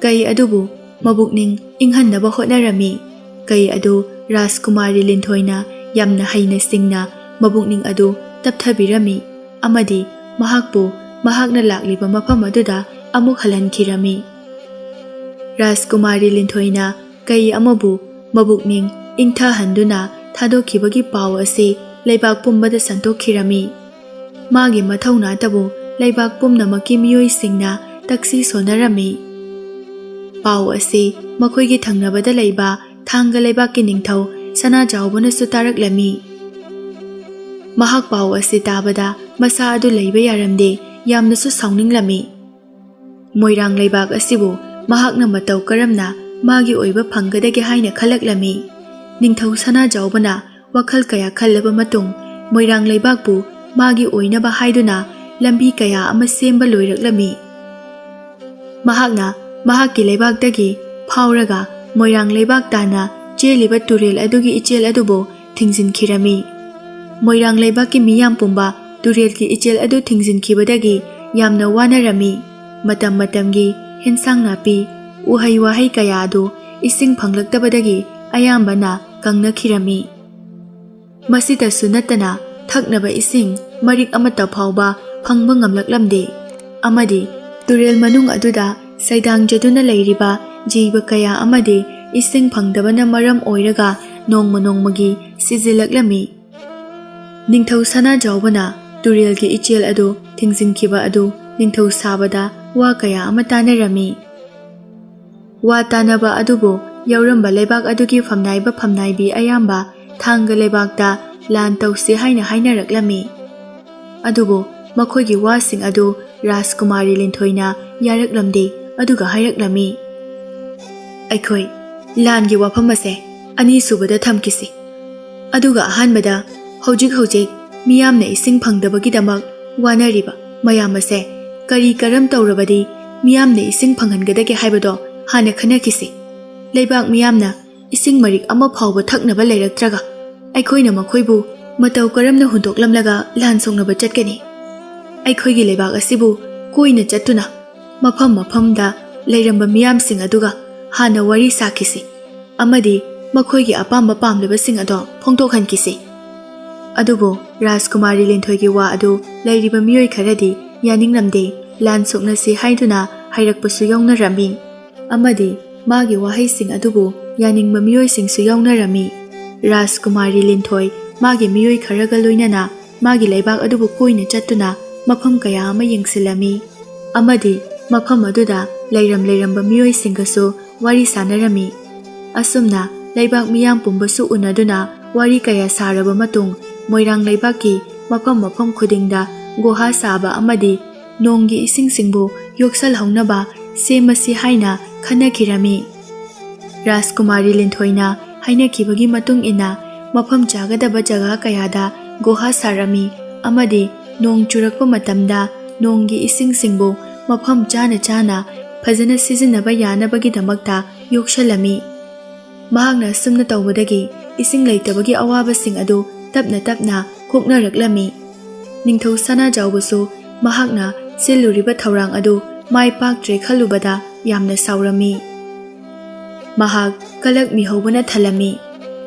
ꯀꯩ ꯑꯗꯨꯕꯨ ꯃꯕꯨꯛꯅꯤꯡ ꯏꯪꯍꯟꯅꯕ ꯍꯣꯠꯅꯔꯝꯃꯤ ꯀꯩ ꯑꯗꯨ ꯔꯥꯖꯀꯨꯃꯥꯔꯤ ꯂꯤꯟꯊꯣꯏꯅ ꯌꯥꯝꯅ ꯍꯩꯅ ꯁꯤꯡꯅ ꯃꯕꯨꯛꯅꯤꯡ ꯑꯗꯨ ꯇꯞꯊꯕꯤꯔꯝꯃꯤ ꯑꯃꯗꯤ ꯃꯍꯥꯛꯄꯨ ꯃꯍꯥꯛꯅ ꯂꯥꯛꯂꯤꯕ ꯃꯐꯝ ꯑꯗꯨꯗ ꯑꯃꯨꯛ ꯍꯜꯍꯟꯈꯤꯔꯝꯃꯤ ꯔꯥꯖꯀꯨꯃꯥꯔꯤ ꯂꯤꯟꯊꯣꯏꯅ ꯀꯩ ꯑꯃꯕꯨ ꯃꯕꯨꯛꯅꯤꯡ ꯏꯪꯊꯍꯟꯗꯨꯅ ꯊꯥꯗꯣꯛꯈꯤꯕꯒꯤ ꯄꯥꯎ ꯑꯁꯤ ꯂꯩꯕꯥꯛ ꯄꯨꯝꯕꯗ ꯁꯟꯇꯣꯛꯈꯤꯔꯝꯃꯤ ꯃꯥꯒꯤ ꯃꯊꯧꯅꯥꯇꯕꯨ ꯂꯩꯕꯥꯛ ꯄꯨꯝꯅꯃꯛꯀꯤ ꯃꯤꯑꯣꯏꯁꯤꯡꯅ ꯇꯛꯁꯤ ꯁꯣꯟꯅꯔꯝꯃꯤ ꯄꯥꯎ ꯑꯁꯤ ꯃꯈꯣꯏꯒꯤ ꯊꯪꯅꯕꯗ ꯂꯩꯕ ꯊꯥꯡꯒ ꯂꯩꯕꯥꯛꯀꯤ ꯅꯤꯡꯊꯧ ꯁꯅꯥꯖꯥꯎꯕꯅꯁꯨ ꯇꯥꯔꯛꯂꯝꯃꯤ ꯃꯍꯥꯛ ꯄꯥꯎ ꯑꯁꯤ ꯇꯥꯕꯗ ꯃꯁꯥ ꯑꯗꯨ ꯂꯩꯕ ꯌꯥꯔꯝꯗꯦ ꯌꯥꯝꯅꯁꯨ ꯁꯥꯎꯅꯤꯡꯂꯝꯃꯤ ꯃꯣꯏꯔꯥꯡ ꯂꯩꯕꯥꯛ ꯑꯁꯤꯕꯨ ꯃꯍꯥꯛꯅ ꯃꯇꯧ ꯀꯔꯝꯅ ꯃꯥꯒꯤ ꯑꯣꯏꯕ ꯐꯪꯒꯗꯒꯦ ꯍꯥꯏꯅ ꯈꯜꯂꯛꯂꯝꯃꯤ ꯅꯤꯡꯊꯧ ꯁꯅꯥꯖꯥꯎꯕꯅ ꯋꯥꯈꯜ ꯀꯌꯥ ꯈꯜꯂꯕ ꯃꯇꯨꯡ ꯃꯣꯏꯔꯥꯡ ꯂꯩꯕꯥꯛꯄꯨ ꯃꯥꯒꯤ ꯑꯣꯏꯅꯕ ꯍꯥꯏꯗꯨꯅ ꯂꯝꯕꯤ ꯀꯌꯥ ꯑꯃ ꯁꯦꯝꯕ ꯂꯣꯏꯔꯛꯂꯝꯃꯤ ꯃꯍꯥꯛꯅ ꯃꯍꯥꯛꯀꯤ ꯂꯩꯕꯥꯛꯇꯒꯤ ꯐꯥꯎꯔꯒ ꯃꯣꯏꯔꯥꯡ ꯂꯩꯕꯥꯛ ꯇꯥꯟꯅ ꯆꯦꯜꯂꯤꯕ ꯇꯨꯔꯦꯜ ꯑꯗꯨꯒꯤ ꯏꯆꯦꯜ ꯑꯗꯨꯕꯨ ꯊꯤꯡꯖꯤꯟꯈꯤꯔꯝꯃꯤ ꯃꯣꯏꯔꯥꯡ ꯂꯩꯕꯥꯛꯀꯤ ꯃꯤꯌꯥꯝ ꯄꯨꯝꯕ ꯇꯨꯔꯦꯜꯒꯤ ꯏꯆꯦꯜ ꯑꯗꯨ ꯊꯤꯡꯖꯤꯟꯈꯤꯕꯗꯒꯤ ꯌꯥꯝꯅ ꯋꯥꯅꯔꯝꯃꯤ ꯃꯇꯝ ꯃꯇꯝꯒꯤ ꯍꯦꯟꯁꯥꯡ ꯅꯥꯄꯤ ꯎꯍꯩ ꯋꯥꯍꯩ ꯀꯌꯥ ꯑꯗꯨ ꯏꯁꯤꯡ ꯐꯪꯂꯛꯇꯕꯗꯒꯤ ꯑꯌꯥꯝꯕꯅ ꯀꯪꯅꯈꯤꯔꯝꯃꯤ ꯃꯁꯤꯗꯁꯨ ꯅꯠꯇꯅ ꯊꯛꯅꯕ ꯏꯁꯤꯡ ꯃꯔꯤꯛ ꯑꯃꯠꯇ ꯐꯥꯎꯕ ꯐꯪꯕ ꯉꯝꯂꯛꯂꯝꯗꯦ ꯑꯃꯗꯤ ꯇꯨꯔꯦꯜ ꯃꯅꯨꯡ ꯑꯗꯨꯗ ꯁꯩꯗꯥꯡꯖꯗꯨꯅ ꯂꯩꯔꯤꯕ ꯖꯤꯕ ꯀꯌꯥ ꯑꯃꯗꯤ ꯏꯁꯤꯡ ꯐꯪꯗꯕꯅ ꯃꯔꯝ ꯑꯣꯏꯔꯒ ꯅꯣꯡꯃ ꯅꯣꯡꯃꯒꯤ ꯁꯤꯖꯤꯜꯂꯛꯂꯝꯃꯤ꯫ ꯅꯤꯡꯊꯧ ꯁꯅꯥꯖꯥꯎꯕꯅ ꯇꯨꯔꯦꯜꯒꯤ ꯏꯆꯦꯜ ꯑꯗꯨ ꯊꯤꯡꯖꯤꯟꯈꯤꯕ ꯑꯗꯨ ꯅꯤꯡꯊꯧ ꯁꯥꯕꯗ ꯋꯥ ꯀꯌꯥ ꯑꯃ ꯇꯥꯅꯔꯝꯃꯤ꯫ ꯋꯥ ꯇꯥꯅꯕ ꯑꯗꯨꯕꯨ ꯌꯥꯎꯔꯝꯕ ꯂꯩꯕꯥꯛ ꯑꯗꯨꯒꯤ ꯐꯝꯅꯥꯏꯕ ꯐꯝꯅꯥꯏꯕꯤ ꯑꯌꯥꯝꯕ ꯊꯥꯡꯒ ꯂꯩꯕꯥꯛꯇ ꯂꯥꯟ ꯇꯧꯁꯤ ꯍꯥꯏꯅ ꯍꯥꯏꯅꯔꯛꯂꯝꯃꯤ꯫ ꯑꯗꯨꯕꯨ ꯃꯈꯣꯏꯒꯤ ꯋꯥꯁꯤꯡ ꯑꯗꯨ ꯔꯥꯖꯀꯨꯃꯥꯔꯤ ꯂꯤꯟꯊꯣꯏꯅ ꯌꯥꯔꯛꯂꯝꯗꯦ ꯑꯗꯨꯒ ꯍꯥꯏꯔꯛꯂꯝꯃꯤ, ꯑꯩꯈꯣꯏ ꯂꯥꯟꯒꯤ ꯋꯥꯐꯝ ꯑꯁꯦ ꯑꯅꯤꯁꯨꯕꯗ ꯊꯝꯈꯤꯁꯤ, ꯑꯗꯨꯒ ꯑꯍꯥꯟꯕꯗ ꯍꯧꯖꯤꯛ ꯃꯤꯌꯥꯝꯅ ꯏꯁꯤꯡ ꯐꯪꯗꯕꯒꯤꯗꯃꯛ ꯋꯥꯅꯔꯤꯕ ꯃꯌꯥꯝ ꯑꯁꯦ ꯀꯔꯤ ꯀꯔꯝ ꯇꯧꯔꯕꯗꯤ ꯃꯤꯌꯥꯝꯅ ꯏꯁꯤꯡ ꯐꯪꯍꯟꯒꯗꯒꯦ ꯍꯥꯏꯕꯗꯣ ꯍꯥꯟꯅ ꯈꯟꯅꯈꯤꯁꯤ꯫ ꯂꯩꯕꯥꯛ ꯃꯤꯌꯥꯝꯅ ꯏꯁꯤꯡ ꯃꯔꯤꯛ ꯑꯃ ꯐꯥꯎꯕ ꯊꯛꯅꯕ ꯂꯩꯔꯛꯇ꯭ꯔꯒ ꯑꯩꯈꯣꯏꯅ ꯃꯈꯣꯏꯕꯨ ꯃꯇꯧ ꯀꯔꯝꯅ ꯍꯨꯟꯗꯣꯛꯂꯝꯂꯒ ꯂꯥꯟ ꯁꯣꯛꯅꯕ ꯆꯠꯀꯅꯤ? ꯑꯩꯈꯣꯏꯒꯤ ꯂꯩꯕꯥꯛ ꯑꯁꯤꯕꯨ ꯀꯣꯏꯅ ꯆꯠꯇꯨꯅ ꯃꯐꯝ ꯃꯐꯝꯗ ꯂꯩꯔꯝꯕ ꯃꯤꯌꯥꯝꯁꯤꯡ ꯑꯗꯨꯒ ꯍꯥꯟꯅ ꯋꯥꯔꯤ ꯁꯥꯈꯤꯁꯤ ꯑꯃꯗꯤ ꯃꯈꯣꯏꯒꯤ ꯑꯄꯥꯝꯕ ꯄꯥꯝꯗꯕꯁꯤꯡ ꯑꯗꯣ ꯐꯣꯡꯗꯣꯛꯍꯟꯈꯤꯁꯤ꯫ ꯑꯗꯨꯕꯨ ꯔꯥꯖꯀꯨꯃꯥꯔꯤ ꯂꯤꯟꯊꯣꯏꯒꯤ ꯋꯥ ꯑꯗꯨ ꯂꯩꯔꯤꯕ ꯃꯤꯑꯣꯏ ꯈꯔꯗꯤ ꯌꯥꯅꯤꯡꯂꯝꯗꯦ, ꯂꯥꯟ ꯁꯣꯛꯅꯁꯤ ꯍꯥꯏꯗꯨꯅ ꯍꯥꯏꯔꯛꯄꯁꯨ ꯌꯥꯎꯅꯔꯝꯃꯤ ꯑꯃꯗꯤ ꯃꯥꯒꯤ ꯋꯥꯍꯩꯁꯤꯡ ꯑꯗꯨꯕꯨ ꯌꯥꯅꯤꯡꯕ ꯃꯤꯑꯣꯏꯁꯤꯡꯁꯨ ꯌꯥꯎꯅꯔꯝꯃꯤ꯫ ꯔꯥꯖꯀꯨꯃꯥꯔꯤ ꯂꯤꯟꯊꯣꯏ ꯃꯥꯒꯤ ꯃꯤꯑꯣꯏ ꯈꯔꯒ ꯂꯣꯏꯅꯅ ꯃꯥꯒꯤ ꯂꯩꯕꯥꯛ ꯑꯗꯨꯕꯨ ꯀꯣꯏꯅ ꯆꯠꯇꯨꯅ ꯃꯐꯝ ꯀꯌꯥ ꯑꯃ ꯌꯦꯡꯁꯤꯜꯂꯝꯃꯤ ꯑꯃꯗꯤ ꯃꯐꯝ ꯑꯗꯨꯗ ꯂꯩꯔꯝꯕ ꯃꯤꯑꯣꯏꯁꯤꯡꯒꯁꯨ ꯋꯥꯔꯤ ꯁꯥꯅꯔꯝꯃꯤ꯫ ꯑꯁꯨꯝꯅ ꯂꯩꯕꯥꯛ ꯃꯤꯌꯥꯝ ꯄꯨꯝꯕꯁꯨ ꯎꯅꯗꯨꯅ ꯋꯥꯔꯤ ꯀꯌꯥ ꯁꯥꯔꯕ ꯃꯇꯨꯡ ꯃꯣꯏꯔꯥꯡ ꯂꯩꯕꯥꯛꯀꯤ ꯃꯐꯝ ꯈꯨꯗꯤꯡꯗ ꯒꯨꯍꯥ ꯁꯥꯕ ꯑꯃꯗꯤ ꯅꯣꯡꯒꯤ ꯏꯁꯤꯡꯁꯤꯡꯕꯨ ꯌꯣꯛꯁꯜꯍꯧꯅꯕ ꯁꯦꯝꯃꯁꯤ ꯍꯥꯏꯅ ꯈꯟꯅꯈꯤꯔꯝꯃꯤ꯫ ꯔꯥꯖꯀꯨꯃꯥꯔꯤ ꯂꯤꯟꯊꯣꯏꯅ ꯍꯥꯏꯅꯈꯤꯕꯒꯤ ꯃꯇꯨꯡ ꯏꯟꯅ ꯃꯐꯝ ꯆꯥꯒꯗꯕ ꯖꯒꯥ ꯀꯌꯥꯗ ꯒꯨꯍꯥ ꯁꯥꯔꯝꯃꯤ ꯑꯃꯗꯤ ꯅꯣꯡ ꯆꯨꯔꯛꯄ ꯃꯇꯝꯗ ꯅꯣꯡꯒꯤ ꯏꯁꯤꯡꯁꯤꯡꯕꯨ ꯃꯐꯝ ꯆꯥꯅ ꯐꯖꯅ ꯁꯤꯖꯤꯟꯅꯕ ꯌꯥꯅꯕꯒꯤꯗꯃꯛꯇ ꯌꯣꯛꯁꯜꯂꯝꯃꯤ꯫ ꯃꯍꯥꯛꯅ ꯑꯁꯨꯝꯅ ꯇꯧꯕꯗꯒꯤ ꯏꯁꯤꯡ ꯂꯩꯇꯕꯒꯤ ꯑꯋꯥꯕꯁꯤꯡ ꯑꯗꯨ ꯇꯞꯅ ꯀꯣꯛꯅꯔꯛꯂꯝꯃꯤ꯫ ꯅꯤꯡꯊꯧ ꯁꯅꯥꯖꯥꯎꯕꯁꯨ ꯃꯍꯥꯛꯅ ꯁꯤꯜꯂꯨꯔꯤꯕ ꯊꯧꯔꯥꯡ ꯑꯗꯨ ꯃꯥꯏ ꯄꯥꯛꯇ꯭ꯔꯦ ꯈꯜꯂꯨꯕꯗ ꯌꯥꯝꯅ ꯁꯥꯎꯔꯝꯃꯤ꯫ ꯃꯍꯥꯛ ꯀꯂꯛ ꯃꯤꯍꯧꯕꯅ ꯊꯜꯂꯝꯃꯤ꯫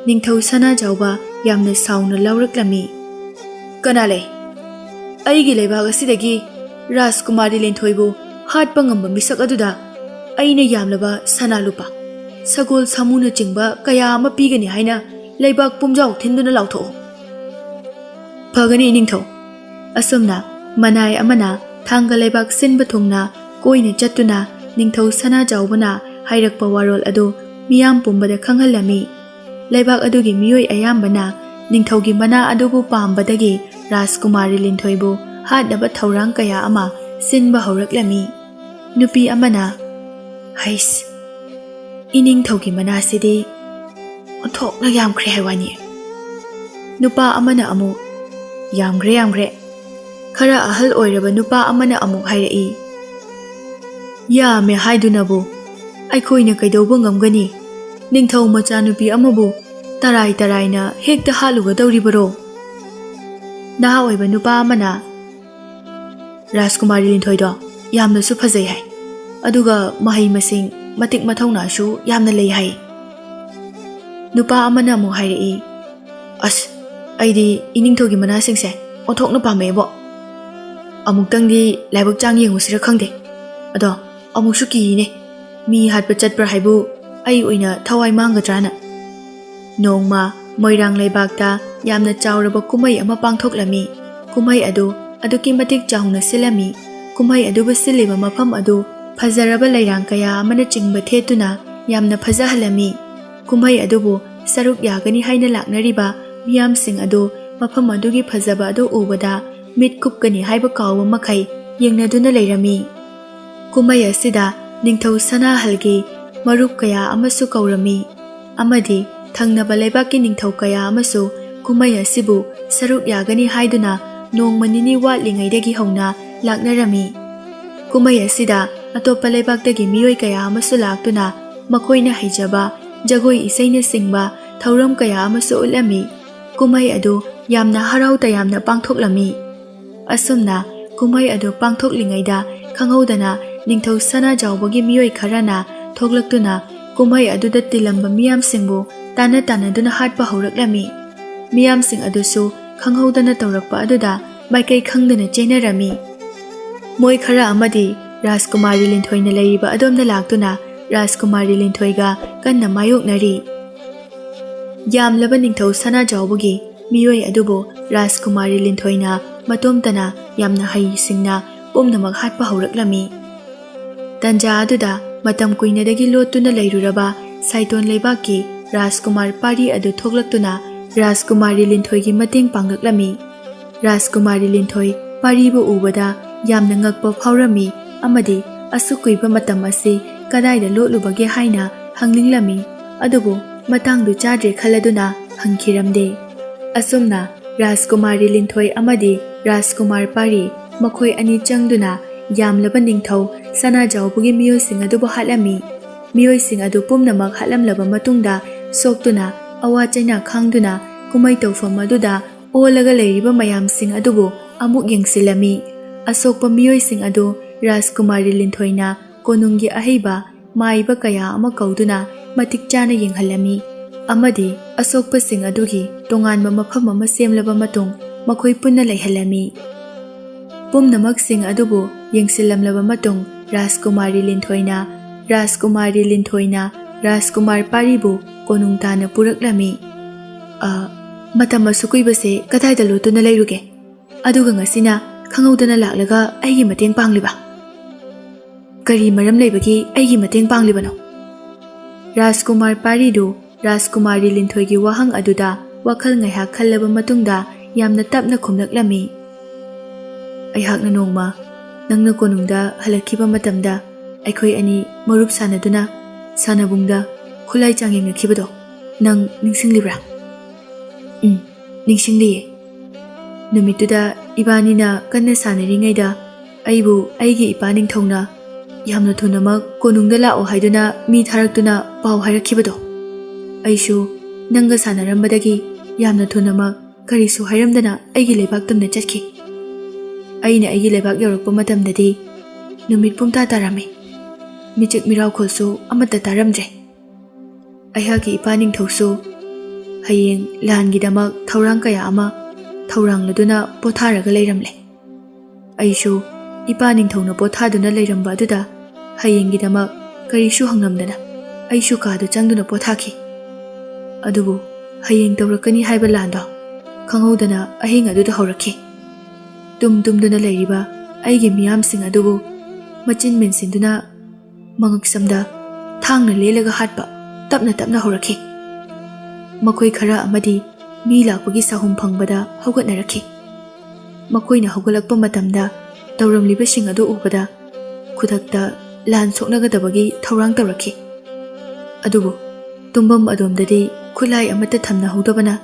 ꯅꯤꯡꯊꯧ ꯁꯅꯥꯖꯥꯎꯕ ꯌꯥꯝꯅ ꯁꯥꯎꯅ ꯂꯥꯎꯔꯛꯂꯝꯃꯤ, ꯀꯅꯥ ꯂꯩ? ꯑꯩꯒꯤ ꯂꯩꯕꯥꯛ ꯑꯁꯤꯗꯒꯤ ꯔꯥꯖꯀꯨꯃꯥꯔꯤ ꯂꯤꯟꯊꯣꯏꯕꯨ ꯍꯥꯠꯄ ꯉꯝꯕ ꯃꯤꯁꯛ ꯑꯗꯨꯗ ꯑꯩꯅ ꯌꯥꯝꯂꯕ ꯁꯅꯥ ꯂꯨꯄꯥ, ꯁꯒꯣꯜ ꯁꯥꯃꯨꯅꯆꯤꯡꯕ ꯀꯌꯥ ꯑꯃ ꯄꯤꯒꯅꯤ ꯍꯥꯏꯅ ꯂꯩꯕꯥꯛ ꯄꯨꯝꯖꯥꯎ ꯊꯤꯟꯗꯨꯅ ꯂꯥꯎꯊꯣꯛꯎ꯫ ꯐꯒꯅꯤ ꯏꯅꯤꯡꯊꯧ꯫ ꯑꯁꯨꯝꯅ ꯃꯅꯥꯏ ꯑꯃꯅ ꯊꯥꯡꯒ ꯂꯩꯕꯥꯛ ꯁꯤꯟꯕ ꯊꯨꯡꯅ ꯀꯣꯏꯅ ꯆꯠꯇꯨꯅ ꯅꯤꯡꯊꯧ ꯁꯅꯥꯖꯥꯎꯕꯅ ꯍꯥꯏꯔꯛꯄ ꯋꯥꯔꯣꯜ ꯑꯗꯨ ꯃꯤꯌꯥꯝ ꯄꯨꯝꯕꯗ ꯈꯪꯍꯜꯂꯝꯃꯤ꯫ ꯂꯩꯕꯥꯛ ꯑꯗꯨꯒꯤ ꯃꯤꯑꯣꯏ ꯑꯌꯥꯝꯕꯅ ꯅꯤꯡꯊꯧꯒꯤ ꯃꯅꯥ ꯑꯗꯨꯕꯨ ꯄꯥꯝꯕꯗꯒꯤ ꯔꯥꯖꯀꯨꯃꯥꯔꯤ ꯂꯤꯟꯊꯣꯏꯕꯨ ꯍꯥꯠꯅꯕ ꯊꯧꯔꯥꯡ ꯀꯌꯥ ꯑꯃ ꯁꯤꯟꯕ ꯍꯧꯔꯛꯂꯝꯃꯤ꯫ ꯅꯨꯄꯤ ꯑꯃꯅ, ꯍꯩꯁ, ꯏꯅꯤꯡꯊꯧꯒꯤ ꯃꯅꯥꯁꯤꯗꯤ ꯑꯣꯟꯊꯣꯛꯅ ꯌꯥꯝꯈ꯭ꯔꯦ ꯍꯥꯏꯋꯥꯅꯤ꯫ ꯅꯨꯄꯥ ꯑꯃꯅ ꯑꯃꯨꯛ, ꯌꯥꯝꯈ꯭ꯔꯦ꯫ ꯈꯔ ꯑꯍꯜ ꯑꯣꯏꯔꯕ ꯅꯨꯄꯥ ꯑꯃꯅ ꯑꯃꯨꯛ ꯍꯥꯏꯔꯛꯏ, ꯌꯥꯝꯃꯦ ꯍꯥꯏꯗꯨꯅꯕꯨ ꯑꯩꯈꯣꯏꯅ ꯀꯩꯗꯧꯕ ꯉꯝꯒꯅꯤ? ꯅꯤꯡꯊꯧ ꯃꯆꯥꯅꯨꯄꯤ ꯑꯃꯕꯨ ꯇꯔꯥꯏꯅ ꯍꯦꯛꯇ ꯍꯥꯠꯂꯨꯒꯗꯧꯔꯤꯕꯔꯣ? ꯅꯍꯥ ꯑꯣꯏꯕ ꯅꯨꯄꯥ ꯑꯃꯅ, ꯔꯥꯖꯀꯨꯃꯥꯔꯤ ꯂꯤꯟꯊꯣꯏꯗꯣ ꯌꯥꯝꯅꯁꯨ ꯐꯖꯩ ꯍꯥꯏ, ꯑꯗꯨꯒ ꯃꯍꯩ ꯃꯁꯤꯡ ꯃꯇꯤꯛ ꯃꯊꯧꯅꯥꯁꯨ ꯌꯥꯝꯅ ꯂꯩ ꯍꯥꯏ꯫ ꯅꯨꯄꯥ ꯑꯃꯅ ꯑꯃꯨꯛ ꯍꯥꯏꯔꯛꯏ, ꯑꯁ, ꯑꯩꯗꯤ ꯏꯅꯤꯡꯊꯧꯒꯤ ꯃꯅꯥꯁꯤꯡꯁꯦ ꯑꯣꯟꯊꯣꯛꯅ ꯄꯥꯝꯃꯛꯑꯦꯕꯣ꯫ ꯑꯃꯨꯛꯇꯪꯗꯤ ꯂꯥꯏꯕꯛ ꯆꯥꯡ ꯌꯦꯡꯉꯨꯁꯤꯔ ꯈꯪꯗꯦ, ꯑꯗꯣ ꯑꯃꯨꯛꯁꯨ ꯀꯤꯌꯦꯅꯦ, ꯃꯤ ꯍꯥꯠꯄ ꯆꯠꯄ꯭ꯔꯥ ꯍꯥꯏꯕꯨ ꯑꯩ ꯑꯣꯏꯅ ꯊꯋꯥꯏ ꯃꯥꯡꯒꯗ꯭ꯔꯥꯅ꯫ ꯅꯣꯡꯃ ꯃꯣꯏꯔꯥꯡ ꯂꯩꯕꯥꯛꯇ ꯌꯥꯝꯅ ꯆꯥꯎꯔꯕ ꯀꯨꯝꯍꯩ ꯑꯃ ꯄꯥꯡꯊꯣꯛꯂꯝꯃꯤ꯫ ꯀꯨꯝꯍꯩ ꯑꯗꯨ ꯑꯗꯨꯛꯀꯤ ꯃꯇꯤꯛ ꯆꯥꯎꯅ ꯁꯤꯜꯂꯝꯃꯤ꯫ ꯀꯨꯝꯍꯩ ꯑꯗꯨꯕꯨ ꯁꯤꯜꯂꯤꯕ ꯃꯐꯝ ꯑꯗꯨ ꯐꯖꯔꯕ ꯂꯩꯔꯥꯡ ꯀꯌా ꯑꯃꯅ ꯆꯤꯡꯕ ꯊꯦꯠꯇꯨꯅ ꯌꯥꯝꯅ ꯐꯖꯍꯜꯂꯝꯃꯤ꯫ ꯀꯨꯝꯍꯩ ꯑꯗꯨꯕꯨ ꯁꯔꯨꯛ ꯌꯥꯒꯅꯤ ꯍꯥꯏꯅ ꯂꯥꯛꯅꯔꯤꯕ ꯃꯤꯌꯥꯝꯁꯤꯡ ꯑꯗꯨ ꯃꯐꯝ ꯑꯗꯨꯒꯤ ꯐꯖꯕ ꯑꯗꯨ ꯎꯕꯗ ꯃꯤꯠ ꯀꯨꯞꯀꯅꯤ ꯍꯥꯏꯕ ꯀꯥꯎꯕ ꯃꯈꯩ ꯌꯦꯡꯅꯗꯨꯅ ꯂꯩꯔꯝꯃꯤ꯫ ꯀꯨꯝꯍꯩ ꯑꯁꯤꯗ ꯅꯤꯡꯊꯧ ꯁꯅꯥꯍꯜꯒꯤ ꯃꯔꯨꯞ ꯀꯌా ꯑꯃꯁꯨ ꯀꯧꯔꯝꯃꯤ ꯑꯃꯗꯤ ꯊꯪꯅꯕ ꯂꯩꯕꯥꯛꯀꯤ ꯅꯤꯡꯊꯧ ꯀꯌꯥ ꯑꯃꯁꯨ ꯀꯨꯝꯍꯩ ꯑꯁꯤꯕꯨ ꯁꯔꯨꯛ ꯌꯥꯒꯅꯤ ꯍꯥꯏꯗꯨꯅ ꯅꯣꯡꯃ ꯅꯤꯅꯤ ꯋꯥꯠꯂꯤꯉꯩꯗꯒꯤ ꯍꯧꯅ ꯂꯥꯛꯅꯔꯝꯃꯤ꯫ ꯀꯨꯝꯍꯩ ꯑꯁꯤꯗ ꯑꯇꯣꯞꯄ ꯂꯩꯕꯥꯛꯇꯒꯤ ꯃꯤꯑꯣꯏ ꯀꯌꯥ ꯑꯃꯁꯨ ꯂꯥꯛꯇꯨꯅ ꯃꯈꯣꯏꯅ ꯍꯩꯖꯕ ꯖꯒꯣꯏ ꯏꯁꯩꯅꯆꯤꯡꯕ ꯊꯧꯔꯝ ꯀꯌా ꯑꯃꯁꯨ ꯎꯠꯂꯝꯃꯤ꯫ ꯀꯨꯝꯍꯩ ꯑꯗꯨ ꯌꯥꯝꯅ ꯍꯔꯥꯎ ꯇꯌꯥꯝꯅ ꯄꯥꯡꯊꯣꯛꯂꯝꯃꯤ꯫ ꯑꯁꯨꯝꯅ ꯀꯨꯝꯍꯩ ꯑꯗꯨ ꯄꯥꯡꯊꯣꯛꯂꯤꯉꯩꯗ ꯈꯪꯍꯧꯗꯅ ꯅꯤꯡꯊꯧ ꯁꯅꯥꯖꯥꯎꯕꯒꯤ ꯃꯤꯑꯣꯏ ꯈꯔꯅ ꯊꯣꯛꯂꯛꯇꯨꯅ ꯀꯨꯝꯍꯩ ꯑꯗꯨꯗ ꯇꯤꯜꯂꯝꯕ ꯃꯤꯌꯥꯝꯁꯤꯡꯕꯨ ꯇꯥꯟꯅꯗꯨꯅ ꯍꯥꯠꯄ ꯍꯧꯔꯛꯂꯝꯃꯤ꯫ ꯃꯤꯌꯥꯝꯁꯤꯡ ꯑꯗꯨꯁꯨ ꯈꯪꯍꯧꯗꯅ ꯇꯧꯔꯛꯄ ꯑꯗꯨꯗ ꯃꯥꯏꯀꯩ ꯈꯪꯗꯅ ꯆꯦꯟꯅꯔꯝꯃꯤ꯫ ꯃꯣꯏ ꯈꯔ ꯑꯃꯗꯤ ꯔꯥꯖꯀꯨꯃꯥꯔꯤ ꯂꯤꯟꯊꯣꯏꯅ ꯂꯩꯔꯤꯕ ꯑꯗꯣꯝꯗ ꯂꯥꯛꯇꯨꯅ ꯔꯥꯖꯀꯨꯃꯥꯔꯤ ꯂꯤꯟꯊꯣꯏꯒ ꯀꯟꯅ ꯃꯥꯌꯣꯛꯅꯔꯤ꯫ ꯌꯥꯝꯂꯕ ꯅꯤꯡꯊꯧ ꯁꯅꯥꯖꯥꯎꯕꯒꯤ ꯃꯤꯑꯣꯏ ꯑꯗꯨꯕꯨ ꯔꯥꯖꯀꯨꯃꯥꯔꯤ ꯂꯤꯟꯊꯣꯏꯅ ꯃꯇꯣꯝꯇꯅ ꯌꯥꯝꯅ ꯍꯩꯁꯤꯡꯅ ꯄꯨꯝꯅꯃꯛ ꯍꯥꯠꯄ ꯍꯧꯔꯛꯂꯝꯃꯤ꯫ ꯇꯟꯖꯥ ꯑꯗꯨꯗ ꯃꯇꯝ ꯀꯨꯏꯅꯗꯒꯤ ꯂꯣꯠꯇꯨꯅ ꯂꯩꯔꯨꯔꯕ ꯁꯥꯏꯇꯣꯟ ꯂꯩꯕꯥꯛꯀꯤ ꯔꯥꯖꯀꯨꯃꯥꯔ ꯄꯥꯔꯤ ꯑꯗꯨ ꯊꯣꯛꯂꯛꯇꯨꯅ ꯔꯥꯖꯀꯨꯃꯥꯔꯤ ꯂꯤꯟꯊꯣꯏꯒꯤ ꯃꯇꯦꯡ ꯄꯥꯡꯂꯛꯂꯝꯃꯤ꯫ ꯔꯥꯖꯀꯨꯃꯥꯔꯤ ꯂꯤꯟꯊꯣꯏ ꯄꯥꯔꯤꯕꯨ ꯎꯕꯗ ꯌꯥꯝꯅ ꯉꯛꯄ ꯐꯥꯎꯔꯝꯃꯤ ꯑꯃꯗꯤ ꯑꯁꯨꯛ ꯀꯨꯏꯕ ꯃꯇꯝ ꯑꯁꯤ ꯀꯗꯥꯏꯗ ꯂꯣꯠꯂꯨꯕꯒꯦ ꯍꯥꯏꯅ ꯍꯪꯅꯤꯡꯂꯝꯃꯤ, ꯑꯗꯨꯕꯨ ꯃꯇꯥꯡꯗꯨ ꯆꯥꯗ꯭ꯔꯦ ꯈꯜꯂꯗꯨꯅ ꯍꯪꯈꯤꯔꯝꯗꯦ꯫ ꯑꯁꯨꯝꯅ ꯔꯥꯖꯀꯨꯃꯥꯔꯤ ꯂꯤꯟꯊꯣꯏ ꯑꯃꯗꯤ ꯔꯥꯖꯀꯨꯃꯥꯔ ꯄꯥꯔꯤ ꯃꯈꯣꯏ ꯑꯅꯤ ꯆꯪꯗꯨꯅ ꯌꯥꯝꯂꯕ ꯅꯤꯡꯊꯧ ꯁꯅꯥꯖꯥꯎꯕꯒꯤ ꯃꯤꯑꯣꯏꯁꯤꯡ ꯑꯗꯨꯕꯨ ꯍꯥꯠꯂꯝꯃꯤ꯫ ꯃꯤꯑꯣꯏꯁꯤꯡ ꯑꯗꯨ ꯄꯨꯝꯅꯃꯛ ꯍꯥꯠꯂꯝꯂꯕ ꯃꯇꯨꯡꯗ ꯁꯣꯛꯇꯨꯅ ꯑꯋꯥ ꯆꯩꯅꯥ ꯈꯥꯡꯗꯨꯅ ꯀꯨꯝꯃꯩ ꯇꯧꯐꯝ ꯑꯗꯨꯗ ꯑꯣꯜꯂꯒ ꯂꯩꯔꯤꯕ ꯃꯌꯥꯝꯁꯤꯡ ꯑꯗꯨꯕꯨ ꯑꯃꯨꯛ ꯌꯦꯡꯁꯤꯜꯂꯝꯃꯤ꯫ ꯑꯁꯣꯛꯄ ꯃꯤꯑꯣꯏꯁꯤꯡ ꯑꯗꯨ ꯔꯥꯖꯀꯨꯃꯥꯔꯤ ꯂꯤꯟꯊꯣꯏꯅ ꯀꯣꯅꯨꯡꯒꯤ ꯑꯍꯩꯕ ꯃꯥꯏꯕ ꯀꯌꯥ ꯑꯃ ꯀꯧꯗꯨꯅ ꯃꯇꯤꯛ ꯆꯥꯅ ꯌꯦꯡꯍꯜꯂꯝꯃꯤ ꯑꯃꯗꯤ ꯑꯁꯣꯛꯄꯁꯤꯡ ꯑꯗꯨꯒꯤ ꯇꯣꯉꯥꯟꯕ ꯃꯐꯝ ꯑꯃ ꯁꯦꯝꯂꯕ ꯃꯇꯨꯡ ꯃꯈꯣꯏ ꯄꯨꯟꯅ ꯂꯩꯍꯜꯂꯝꯃꯤ꯫ ꯄꯨꯝꯅꯃꯛꯁꯤꯡ ꯑꯗꯨꯕꯨ ꯌꯦꯡꯁꯤꯜꯂꯝꯂꯕ ꯃꯇꯨꯡ ꯔꯥꯖꯀꯨꯃꯥꯔꯤ ꯂꯤꯟꯊꯣꯏꯅ ꯔꯥꯖꯀꯨꯃꯥꯔ ꯄꯥꯔꯤꯕꯨ ꯀꯣꯅꯨꯡ ꯇꯥꯟꯅ ꯄꯨꯔꯛꯂꯝꯃꯤ꯫ ꯃꯇꯝ ꯑꯁꯨꯛ ꯀꯨꯏꯕꯁꯦ ꯀꯗꯥꯏꯗ ꯂꯣꯠꯇꯨꯅ ꯂꯩꯔꯨꯒꯦ? ꯑꯗꯨꯒ ꯉꯁꯤꯅ ꯈꯪꯍꯧꯗꯅ ꯂꯥꯛꯂꯒ ꯑꯩꯒꯤ ꯃꯇꯦꯡ ꯄꯥꯡꯂꯤꯕ? ꯀꯔꯤ ꯃꯔꯝ ꯂꯩꯕꯒꯤ ꯑꯩꯒꯤ ꯃꯇꯦꯡ ꯄꯥꯡꯂꯤꯕꯅꯣ? ꯔꯥꯖꯀꯨꯃꯥꯔ ꯄꯥꯔꯤꯗꯨ ꯔꯥꯖꯀꯨꯃꯥꯔꯤ ꯂꯤꯟꯊꯣꯏꯒꯤ ꯋꯥꯍꯪ ꯑꯗꯨꯗ ꯋꯥꯈꯜ ꯉꯥꯏꯍꯥꯛ ꯈꯜꯂꯕ ꯃꯇꯨꯡꯗ ꯌꯥꯝꯅ ꯇꯞꯅ ꯈꯨꯝꯂꯛꯂꯝꯃꯤ꯫ ꯑꯩꯍꯥꯛꯅ ꯅꯣꯡꯃ ꯅꯪꯅ ꯀꯣꯅꯨꯡꯗ ꯍꯜꯂꯛꯈꯤꯕ ꯃꯇꯝꯗ ꯑꯩꯈꯣꯏ ꯑꯅꯤ ꯃꯔꯨꯞ ꯁꯥꯟꯅꯗꯨꯅ ꯁꯥꯟꯅꯕꯨꯡꯗ ꯈꯨꯠꯂꯥꯏ ꯆꯥꯡꯌꯦꯡꯅꯈꯤꯕꯗꯣ ꯅꯪ ꯅꯤꯡꯁꯤꯡꯂꯤꯕ꯭ꯔꯥ? ꯅꯤꯡꯁꯤꯡꯂꯤꯌꯦ꯫ ꯅꯨꯃꯤꯠꯇꯨꯗ ꯏꯕꯥꯅꯤꯅ ꯀꯟꯅ ꯁꯥꯟꯅꯔꯤꯉꯩꯗ ꯑꯩꯕꯨ ꯑꯩꯒꯤ ꯏꯄꯥ ꯅꯤꯡꯊꯧꯅ ꯌꯥꯝꯅ ꯊꯨꯅꯃꯛ ꯀꯣꯅꯨꯡꯗ ꯂꯥꯛꯑꯣ ꯍꯥꯏꯗꯨꯅ ꯃꯤ ꯊꯥꯔꯛꯇꯨꯅ ꯄꯥꯎ ꯍꯥꯏꯔꯛꯈꯤꯕꯗꯣ, ꯑꯩꯁꯨ ꯅꯪꯒ ꯁꯥꯟꯅꯔꯝꯕꯗꯒꯤ ꯌꯥꯝꯅ ꯊꯨꯅꯃꯛ ꯀꯔꯤꯁꯨ ꯍꯥꯏꯔꯝꯗꯅ ꯑꯩꯒꯤ ꯂꯩꯕꯥꯛ ꯇꯝꯅ ꯆꯠꯈꯤ꯫ ꯑꯩꯅ ꯑꯩꯒꯤ ꯂꯩꯕꯥꯛ ꯌꯧꯔꯛꯄ ꯃꯇꯝꯗꯗꯤ ꯅꯨꯃꯤꯠ ꯄꯨꯡꯇꯥ ꯇꯥꯔꯝꯃꯤ꯫ ꯃꯤꯆꯤꯛ ꯃꯤꯔꯥꯎꯈꯣꯜꯁꯨ ꯑꯃꯠꯇ ꯇꯥꯔꯝꯗ꯭ꯔꯦ꯫ ꯑꯩꯍꯥꯛꯀꯤ ꯏꯄꯥ ꯅꯤꯡꯊꯧꯁꯨ ꯍꯌꯦꯡ ꯂꯥꯟꯒꯤꯗꯃꯛ ꯊꯧꯔꯥꯡ ꯀꯌꯥ ꯑꯃ ꯊꯧꯔꯥꯡꯂꯗꯨꯅ ꯄꯣꯊꯥꯔꯒ ꯂꯩꯔꯝꯂꯦ꯫ ꯑꯩꯁꯨ ꯏꯄꯥ ꯅꯤꯡꯊꯧꯅ ꯄꯣꯊꯥꯗꯨꯅ ꯂꯩꯔꯝꯕ ꯑꯗꯨꯗ ꯍꯌꯦꯡꯒꯤꯗꯃꯛ ꯀꯔꯤꯁꯨ ꯍꯪꯉꯝꯗꯅ ꯑꯩꯁꯨ ꯀꯥꯗ ꯆꯪꯗꯨꯅ ꯄꯣꯊꯥꯈꯤ꯫ ꯑꯗꯨꯕꯨ ꯍꯌꯦꯡ ꯇꯧꯔꯛꯀꯅꯤ ꯍꯥꯏꯕ ꯂꯥꯟꯗꯣ ꯈꯪꯍꯧꯗꯅ ꯑꯍꯤꯡ ꯑꯗꯨꯗ ꯍꯧꯔꯛꯈꯤ꯫ ꯇꯨꯝꯗꯨꯅ ꯂꯩꯔꯤꯕ ꯑꯩꯒꯤ ꯃꯤꯌꯥꯝꯁꯤꯡ ꯑꯗꯨꯕꯨ ꯃꯆꯤꯟ ꯃꯦꯟꯁꯤꯟꯗꯨꯅ ꯃꯉꯛꯁꯝꯗ ꯊꯥꯡꯅ ꯂꯦꯜꯂꯒ ꯍꯥꯠꯄ ꯇꯞꯅ ꯍꯧꯔꯛꯈꯤ꯫ ꯃꯈꯣꯏ ꯈꯔ ꯑꯃꯗꯤ ꯃꯤ ꯂꯥꯛꯄꯒꯤ ꯁꯥꯍꯨꯝ ꯐꯪꯕꯗ ꯍꯧꯒꯠꯅꯔꯛꯈꯤ꯫ ꯃꯈꯣꯏꯅ ꯍꯧꯒꯠꯂꯛꯄ ꯃꯇꯝꯗ ꯇꯧꯔꯝꯂꯤꯕꯁꯤꯡ ꯑꯗꯨ ꯎꯕꯗ ꯈꯨꯗꯛꯇ ꯂꯥꯟ ꯁꯣꯛꯅꯒꯗꯕꯒꯤ ꯊꯧꯔꯥꯡ ꯇꯧꯔꯛꯈꯤ꯫ ꯑꯗꯨꯕꯨ ꯇꯨꯝꯐꯝ ꯑꯗꯣꯝꯗꯗꯤ ꯈꯨꯠꯂꯥꯏ ꯑꯃꯠꯇ ꯊꯝꯅꯍꯧꯗꯕꯅ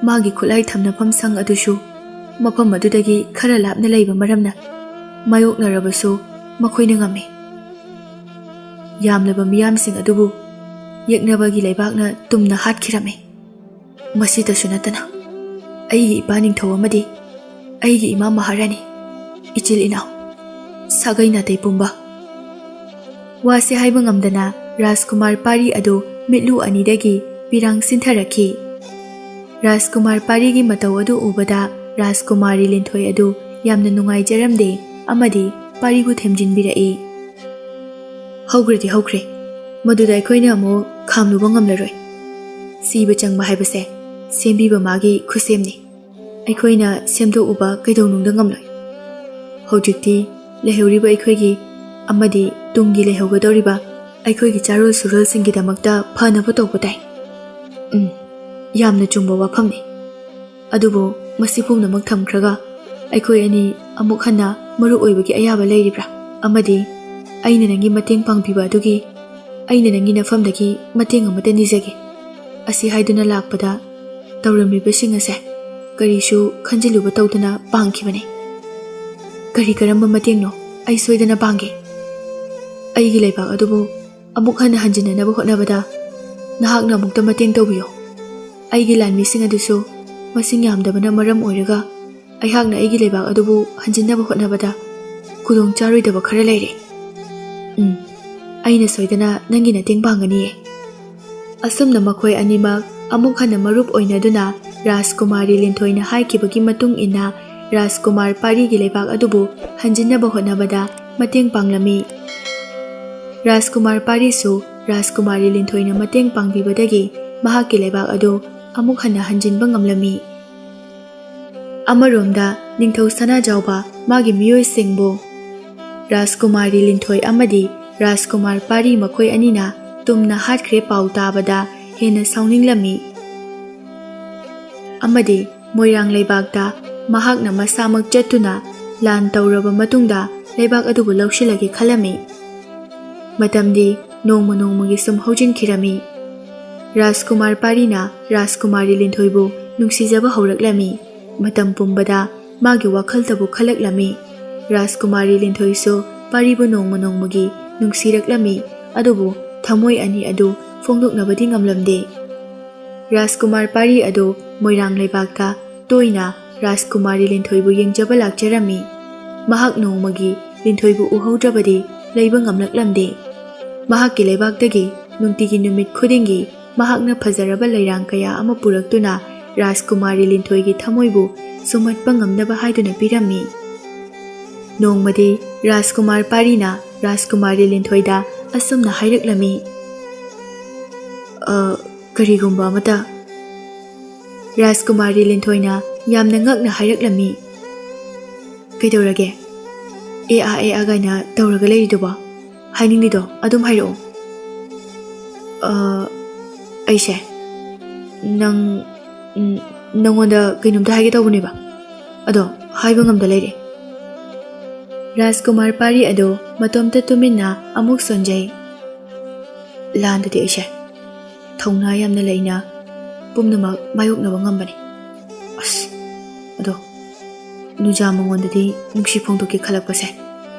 ꯃꯥꯒꯤ ꯈꯨꯠꯂꯥꯏ ꯊꯝꯅꯐꯝ ꯁꯪ ꯑꯗꯨꯁꯨ ꯃꯐꯝ ꯑꯗꯨꯗꯒꯤ ꯈꯔ ꯂꯥꯞꯅ ꯂꯩꯕ ꯃꯔꯝꯅ ꯃꯥꯌꯣꯛꯅꯔꯕꯁꯨ ꯃꯈꯣꯏꯅ ꯉꯝꯃꯤ꯫ ꯌꯥꯝꯂꯕ ꯃꯤꯌꯥꯝꯁꯤꯡ ꯑꯗꯨꯕꯨ ꯌꯦꯛꯅꯕꯒꯤ ꯂꯩꯕꯥꯛꯅ ꯇꯨꯝꯅ ꯍꯥꯠꯈꯤꯔꯝꯃꯤ꯫ ꯃꯁꯤꯇꯁꯨ ꯅꯠꯇꯅ ꯑꯩꯒꯤ ꯏꯄꯥ ꯅꯤꯡꯊꯧ ꯑꯃꯗꯤ ꯑꯩꯒꯤ ꯏꯃꯥ ꯃꯍꯥꯔꯥꯅꯤ, ꯏꯆꯤꯜ ꯏꯅꯥꯎ, ꯁꯥꯒꯩ ꯅꯥꯇꯩ ꯄꯨꯝꯕ ꯋꯥꯁꯦ ꯍꯥꯏꯕ ꯉꯝꯗꯅ ꯔꯥꯖꯀꯨꯃꯥꯔ ꯄꯥꯔꯤ ꯑꯗꯨ ꯃꯤꯠꯂꯨ ꯑꯅꯤꯗꯒꯤ ꯄꯤꯔꯥꯡ ꯁꯤꯟꯊꯔꯛꯈꯤ꯫ ꯔꯥꯖꯀꯨꯃꯥꯔ ꯄꯥꯔꯤꯒꯤ ꯃꯇꯧ ꯑꯗꯨ ꯎꯕꯗ ꯔꯥꯖꯀꯨꯃꯥꯔꯤ ꯂꯤꯟꯊꯣꯏ ꯑꯗꯨ ꯌꯥꯝꯅ ꯅꯨꯡꯉꯥꯏꯖꯔꯝꯗꯦ ꯑꯃꯗꯤ ꯄꯥꯔꯤꯕꯨ ꯊꯦꯝꯖꯤꯟꯕꯤꯔꯛꯏ꯫ ꯍꯧꯈ꯭ꯔꯗꯤ ꯍꯧꯈ꯭ꯔꯦ, ꯃꯗꯨꯗ ꯑꯩꯈꯣꯏꯅ ꯑꯃꯨꯛ ꯈꯥꯝꯂꯨꯕ ꯉꯝꯂꯔꯣꯏ꯫ ꯁꯤꯕ ꯆꯪꯕ ꯍꯥꯏꯕꯁꯦ ꯁꯦꯝꯕꯤꯕ ꯃꯥꯒꯤ ꯈꯨꯠꯁꯦꯝꯅꯤ, ꯑꯩꯈꯣꯏꯅ ꯁꯦꯝꯗꯣꯛꯎꯕ ꯀꯩꯗꯧꯅꯨꯡꯗ ꯉꯝꯂꯣꯏ꯫ ꯍꯧꯖꯤꯛꯇꯤ ꯂꯩꯍꯧꯔꯤꯕ ꯑꯩꯈꯣꯏꯒꯤ ꯑꯃꯗꯤ ꯇꯨꯡꯒꯤ ꯂꯩꯍꯧꯒꯗꯧꯔꯤꯕ ꯑꯩꯈꯣꯏꯒꯤ ꯆꯥꯔꯣꯜ ꯁꯨꯔꯣꯜꯁꯤꯡꯒꯤꯗꯃꯛꯇ ꯐꯅꯕ ꯇꯧꯕ ꯇꯥꯏ꯫ ꯌꯥꯝꯅ ꯆꯨꯝꯕ ꯋꯥꯐꯝꯅꯤ꯫ ꯑꯗꯨꯕꯨ ꯃꯁꯤ ꯄꯨꯝꯅꯃꯛ ꯊꯝꯈ꯭ꯔꯒ ꯑꯩꯈꯣꯏ ꯑꯅꯤ ꯑꯃꯨꯛ ꯍꯟꯅ ꯃꯔꯨꯞ ꯑꯣꯏꯕꯒꯤ ꯑꯌꯥꯕ ꯂꯩꯔꯤꯕ꯭ꯔꯥ? ꯑꯃꯗꯤ ꯑꯩꯅ ꯅꯪꯒꯤ ꯃꯇꯦꯡ ꯄꯥꯡꯕꯤꯕ ꯑꯗꯨꯒꯤ ꯑꯩꯅ ꯅꯪꯒꯤ ꯅꯐꯝꯗꯒꯤ ꯃꯇꯦꯡ ꯑꯃꯠꯇ ꯅꯤꯖꯒꯦ꯫ ꯑꯁꯤ ꯍꯥꯏꯗꯨꯅ ꯂꯥꯛꯄꯗ ꯇꯧꯔꯝꯂꯤꯕꯁꯤꯡ ꯑꯁꯦ ꯀꯔꯤꯁꯨ ꯈꯟꯖꯤꯜꯂꯨꯕ ꯇꯧꯗꯅ ꯄꯥꯡꯈꯤꯕꯅꯤ꯫ ꯀꯔꯤ ꯀꯔꯝꯕ ꯃꯇꯦꯡꯅꯣ ꯑꯩ ꯁꯣꯏꯗꯅ ꯄꯥꯡꯒꯦ꯫ ꯑꯩꯒꯤ ꯂꯩꯕꯥꯛ ꯑꯗꯨꯕꯨ ꯑꯃꯨꯛ ꯍꯟꯅ ꯍꯟꯖꯤꯟꯅꯅꯕ ꯍꯣꯠꯅꯕꯗ ꯅꯍꯥꯛꯅ ꯑꯃꯨꯛꯇ ꯃꯇꯦꯡ ꯇꯧꯕꯤꯌꯨ꯫ ꯑꯩꯒꯤ ꯂꯥꯟꯃꯤꯁꯤꯡ ꯑꯗꯨꯁꯨ ꯃꯁꯤꯡ ꯌꯥꯝꯗꯕꯅ ꯃꯔꯝ ꯑꯣꯏꯔꯒ ꯑꯩꯍꯥꯛꯅ ꯑꯩꯒꯤ ꯂꯩꯕꯥꯛ ꯑꯗꯨꯕꯨ ꯍꯟꯖꯤꯟꯅꯕ ꯍꯣꯠꯅꯕꯗ ꯈꯨꯗꯣꯡ ꯆꯥꯔꯣꯏꯗꯕ ꯈꯔ ꯂꯩꯔꯦ꯫ ꯑꯩꯅ ꯁꯣꯏꯗꯅ ꯅꯪꯒꯤ ꯃꯇꯦꯡ ꯄꯥꯡꯒꯅꯤꯌꯦ꯫ ꯑꯁꯨꯝꯅ ꯃꯈꯣꯏ ꯑꯅꯤꯃꯛ ꯑꯃꯨꯛ ꯍꯟꯅ ꯃꯔꯨꯞ ꯑꯣꯏꯅꯗꯨꯅ ꯔꯥꯖꯀꯨꯃꯥꯔꯤ ꯂꯤꯟꯊꯣꯏꯅ ꯍꯥꯏꯈꯤꯕꯒꯤ ꯃꯇꯨꯡ ꯏꯟꯅ ꯔꯥꯖꯀꯨꯃꯥꯔ ꯄꯥꯔꯤꯒꯤ ꯂꯩꯕꯥꯛ ꯑꯗꯨꯕꯨ ꯍꯟꯖꯤꯟꯅꯕ ꯍꯣꯠꯅꯕꯗ ꯃꯇꯦꯡ ꯄꯥꯡꯂꯝꯃꯤ꯫ ꯔꯥꯖꯀꯨꯃꯥꯔ ꯄꯥꯔꯤꯁꯨ ꯔꯥꯖꯀꯨꯃꯥꯔꯤ ꯂꯤꯟꯊꯣꯏꯅ ꯃꯇꯦꯡ ꯄꯥꯡꯕꯤꯕꯗꯒꯤ ꯃꯍꯥꯛꯀꯤ ꯂꯩꯕꯥꯛ ꯑꯗꯨ ꯑꯃꯨꯛ ꯍꯟꯅ ꯍꯟꯖꯤꯟꯕ ꯉꯝꯂꯝꯃꯤ꯫ ꯑꯃꯔꯣꯝꯗ ꯅꯤꯡꯊꯧ ꯁꯅꯥꯖꯥꯎꯕ ꯃꯥꯒꯤ ꯃꯤꯑꯣꯏꯁꯤꯡꯕꯨ ꯔꯥꯖꯀꯨꯃꯥꯔꯤ ꯂꯤꯟꯊꯣꯏ ꯑꯃꯗꯤ ꯔꯥꯖꯀꯨꯃꯥꯔ ꯄꯥꯔꯤ ꯃꯈꯣꯏ ꯑꯅꯤꯅ ꯇꯨꯝꯅ ꯍꯥꯠꯈ꯭ꯔꯦ ꯄꯥꯎ ꯇꯥꯕꯗ ꯍꯦꯟꯅ ꯁꯥꯎꯅꯤꯡꯂꯝꯃꯤ ꯑꯃꯗꯤ ꯃꯣꯏꯔꯥꯡ ꯂꯩꯕꯥꯛꯇ ꯃꯍꯥꯛꯅ ꯃꯁꯥꯃꯛ ꯆꯠꯇꯨꯅ ꯂꯥꯟ ꯇꯧꯔꯕ ꯃꯇꯨꯡꯗ ꯂꯩꯕꯥꯛ ꯑꯗꯨꯕꯨ ꯂꯧꯁꯤꯜꯂꯒꯦ ꯈꯜꯂꯝꯃꯤ꯫ ꯃꯇꯝꯗꯤ ꯅꯣꯡꯃ ꯅꯣꯡꯃꯒꯤ ꯁꯨꯝ ꯍꯧꯖꯤꯟꯈꯤꯔꯝꯃꯤ꯫ ꯔꯥꯖꯀꯨꯃꯥꯔ ꯄꯥꯔꯤꯅ ꯔꯥꯖꯀꯨꯃꯥꯔꯤ ꯂꯤꯟꯊꯣꯏꯕꯨ ꯅꯨꯡꯁꯤꯖꯕ ꯍꯧꯔꯛꯂꯝꯃꯤ꯫ ꯃꯇꯝ ꯄꯨꯝꯕꯗ ꯃꯥꯒꯤ ꯋꯥꯈꯜꯇꯕꯨ ꯈꯜꯂꯛꯂꯝꯃꯤ꯫ ꯔꯥꯖꯀꯨꯃꯥꯔꯤ ꯂꯤꯟꯊꯣꯏꯁꯨ ꯄꯥꯔꯤꯕꯨ ꯅꯣꯡꯃ ꯅꯣꯡꯃꯒꯤ ꯅꯨꯡꯁꯤꯔꯛꯂꯝꯃꯤ ꯑꯗꯨꯕꯨ ꯊꯃꯣꯏ ꯑꯅꯤ ꯑꯗꯨ ꯐꯣꯡꯗꯣꯛꯅꯕꯗꯤ ꯉꯝꯂꯝꯗꯦ꯫ ꯔꯥꯖꯀꯨꯃꯥꯔ ꯄꯥꯔꯤ ꯑꯗꯨ ꯃꯣꯏꯔꯥꯡ ꯂꯩꯕꯥꯛꯇ ꯇꯣꯏꯅ ꯔꯥꯖꯀꯨꯃꯥꯔꯤ ꯂꯤꯟꯊꯣꯏꯕꯨ ꯌꯦꯡꯖꯕ ꯂꯥꯛꯆꯔꯝꯃꯤ꯫ ꯃꯍꯥꯛ ꯅꯣꯡꯃꯒꯤ ꯂꯤꯟꯊꯣꯏꯕꯨ ꯎꯍꯧꯗ꯭ꯔꯕꯗꯤ ꯂꯩꯕ ꯉꯝꯂꯛꯂꯝꯗꯦ꯫ ꯃꯍꯥꯛꯀꯤ ꯂꯩꯕꯥꯛꯇꯒꯤ ꯅꯨꯡꯇꯤꯒꯤ ꯅꯨꯃꯤꯠ ꯈꯨꯗꯤꯡꯒꯤ ꯃꯍꯥꯛꯅ ꯐꯖꯔꯕ ꯂꯩꯔꯥꯡ ꯀꯌꯥ ꯑꯃ ꯄꯨꯔꯛꯇꯨꯅ ꯔꯥꯖꯀꯨꯃꯥꯔꯤ ꯂꯤꯟꯊꯣꯏꯒꯤ ꯊꯃꯣꯏꯕꯨ ꯁꯨꯝꯍꯠꯄ ꯉꯝꯅꯕ ꯍꯥꯏꯗꯨꯅ ꯄꯤꯔꯝꯃꯤ꯫ ꯅꯣꯡꯃꯗꯤ ꯔꯥꯖꯀꯨꯃꯥꯔ ꯄꯥꯔꯤꯅ ꯔꯥꯖꯀꯨꯃꯥꯔꯤ ꯂꯤꯟꯊꯣꯏꯗ ꯑꯁꯨꯝꯅ ꯍꯥꯏꯔꯛꯂꯝꯃꯤ, ꯀꯔꯤꯒꯨꯝꯕ ꯑꯃꯇ꯫ ꯔꯥꯖꯀꯨꯃꯥꯔꯤ ꯂꯤꯟꯊꯣꯏꯅ ꯌꯥꯝꯅ ꯉꯛꯅ ꯍꯥꯏꯔꯛꯂꯝꯃꯤ, ꯀꯩꯗꯧꯔꯒꯦ? ꯑꯦ ꯑꯥ ꯒꯥꯏꯅ ꯇꯧꯔꯒ ꯂꯩꯔꯤꯗꯨꯕꯣ? ꯍꯥꯏꯅꯤꯡꯂꯤꯗꯣ ꯑꯗꯨꯝ ꯍꯥꯏꯔꯛꯑꯣ꯫ ꯑꯩꯁꯦ ꯅꯪꯉꯣꯟꯗ ꯀꯩꯅꯣꯝꯇ ꯍꯥꯏꯒꯦ ꯇꯧꯕꯅꯦꯕ, ꯑꯗꯣ ꯍꯥꯏꯕ ꯉꯝꯗ ꯂꯩꯔꯦ꯫ ꯔꯥꯖꯀꯨꯃꯥꯔ ꯄꯥꯔꯤ ꯑꯗꯨ ꯃꯇꯣꯝꯇ ꯇꯨꯃꯤꯟꯅ ꯑꯃꯨꯛ ꯁꯣꯟꯖꯩ꯫ ꯂꯥꯟꯗꯗꯤ ꯑꯩꯁꯦ ꯊꯧꯅꯥ ꯌꯥꯝꯅ ꯂꯩꯅ ꯄꯨꯝꯅꯃꯛ ꯃꯥꯌꯣꯛꯅꯕ ꯉꯝꯕꯅꯤ꯫ ꯑꯗꯣ ꯅꯨꯖꯥ ꯃꯉꯣꯟꯗꯗꯤ ꯅꯨꯡꯁꯤ ꯐꯣꯡꯗꯣꯛꯀꯦ ꯈꯜꯂꯛꯄꯁꯦ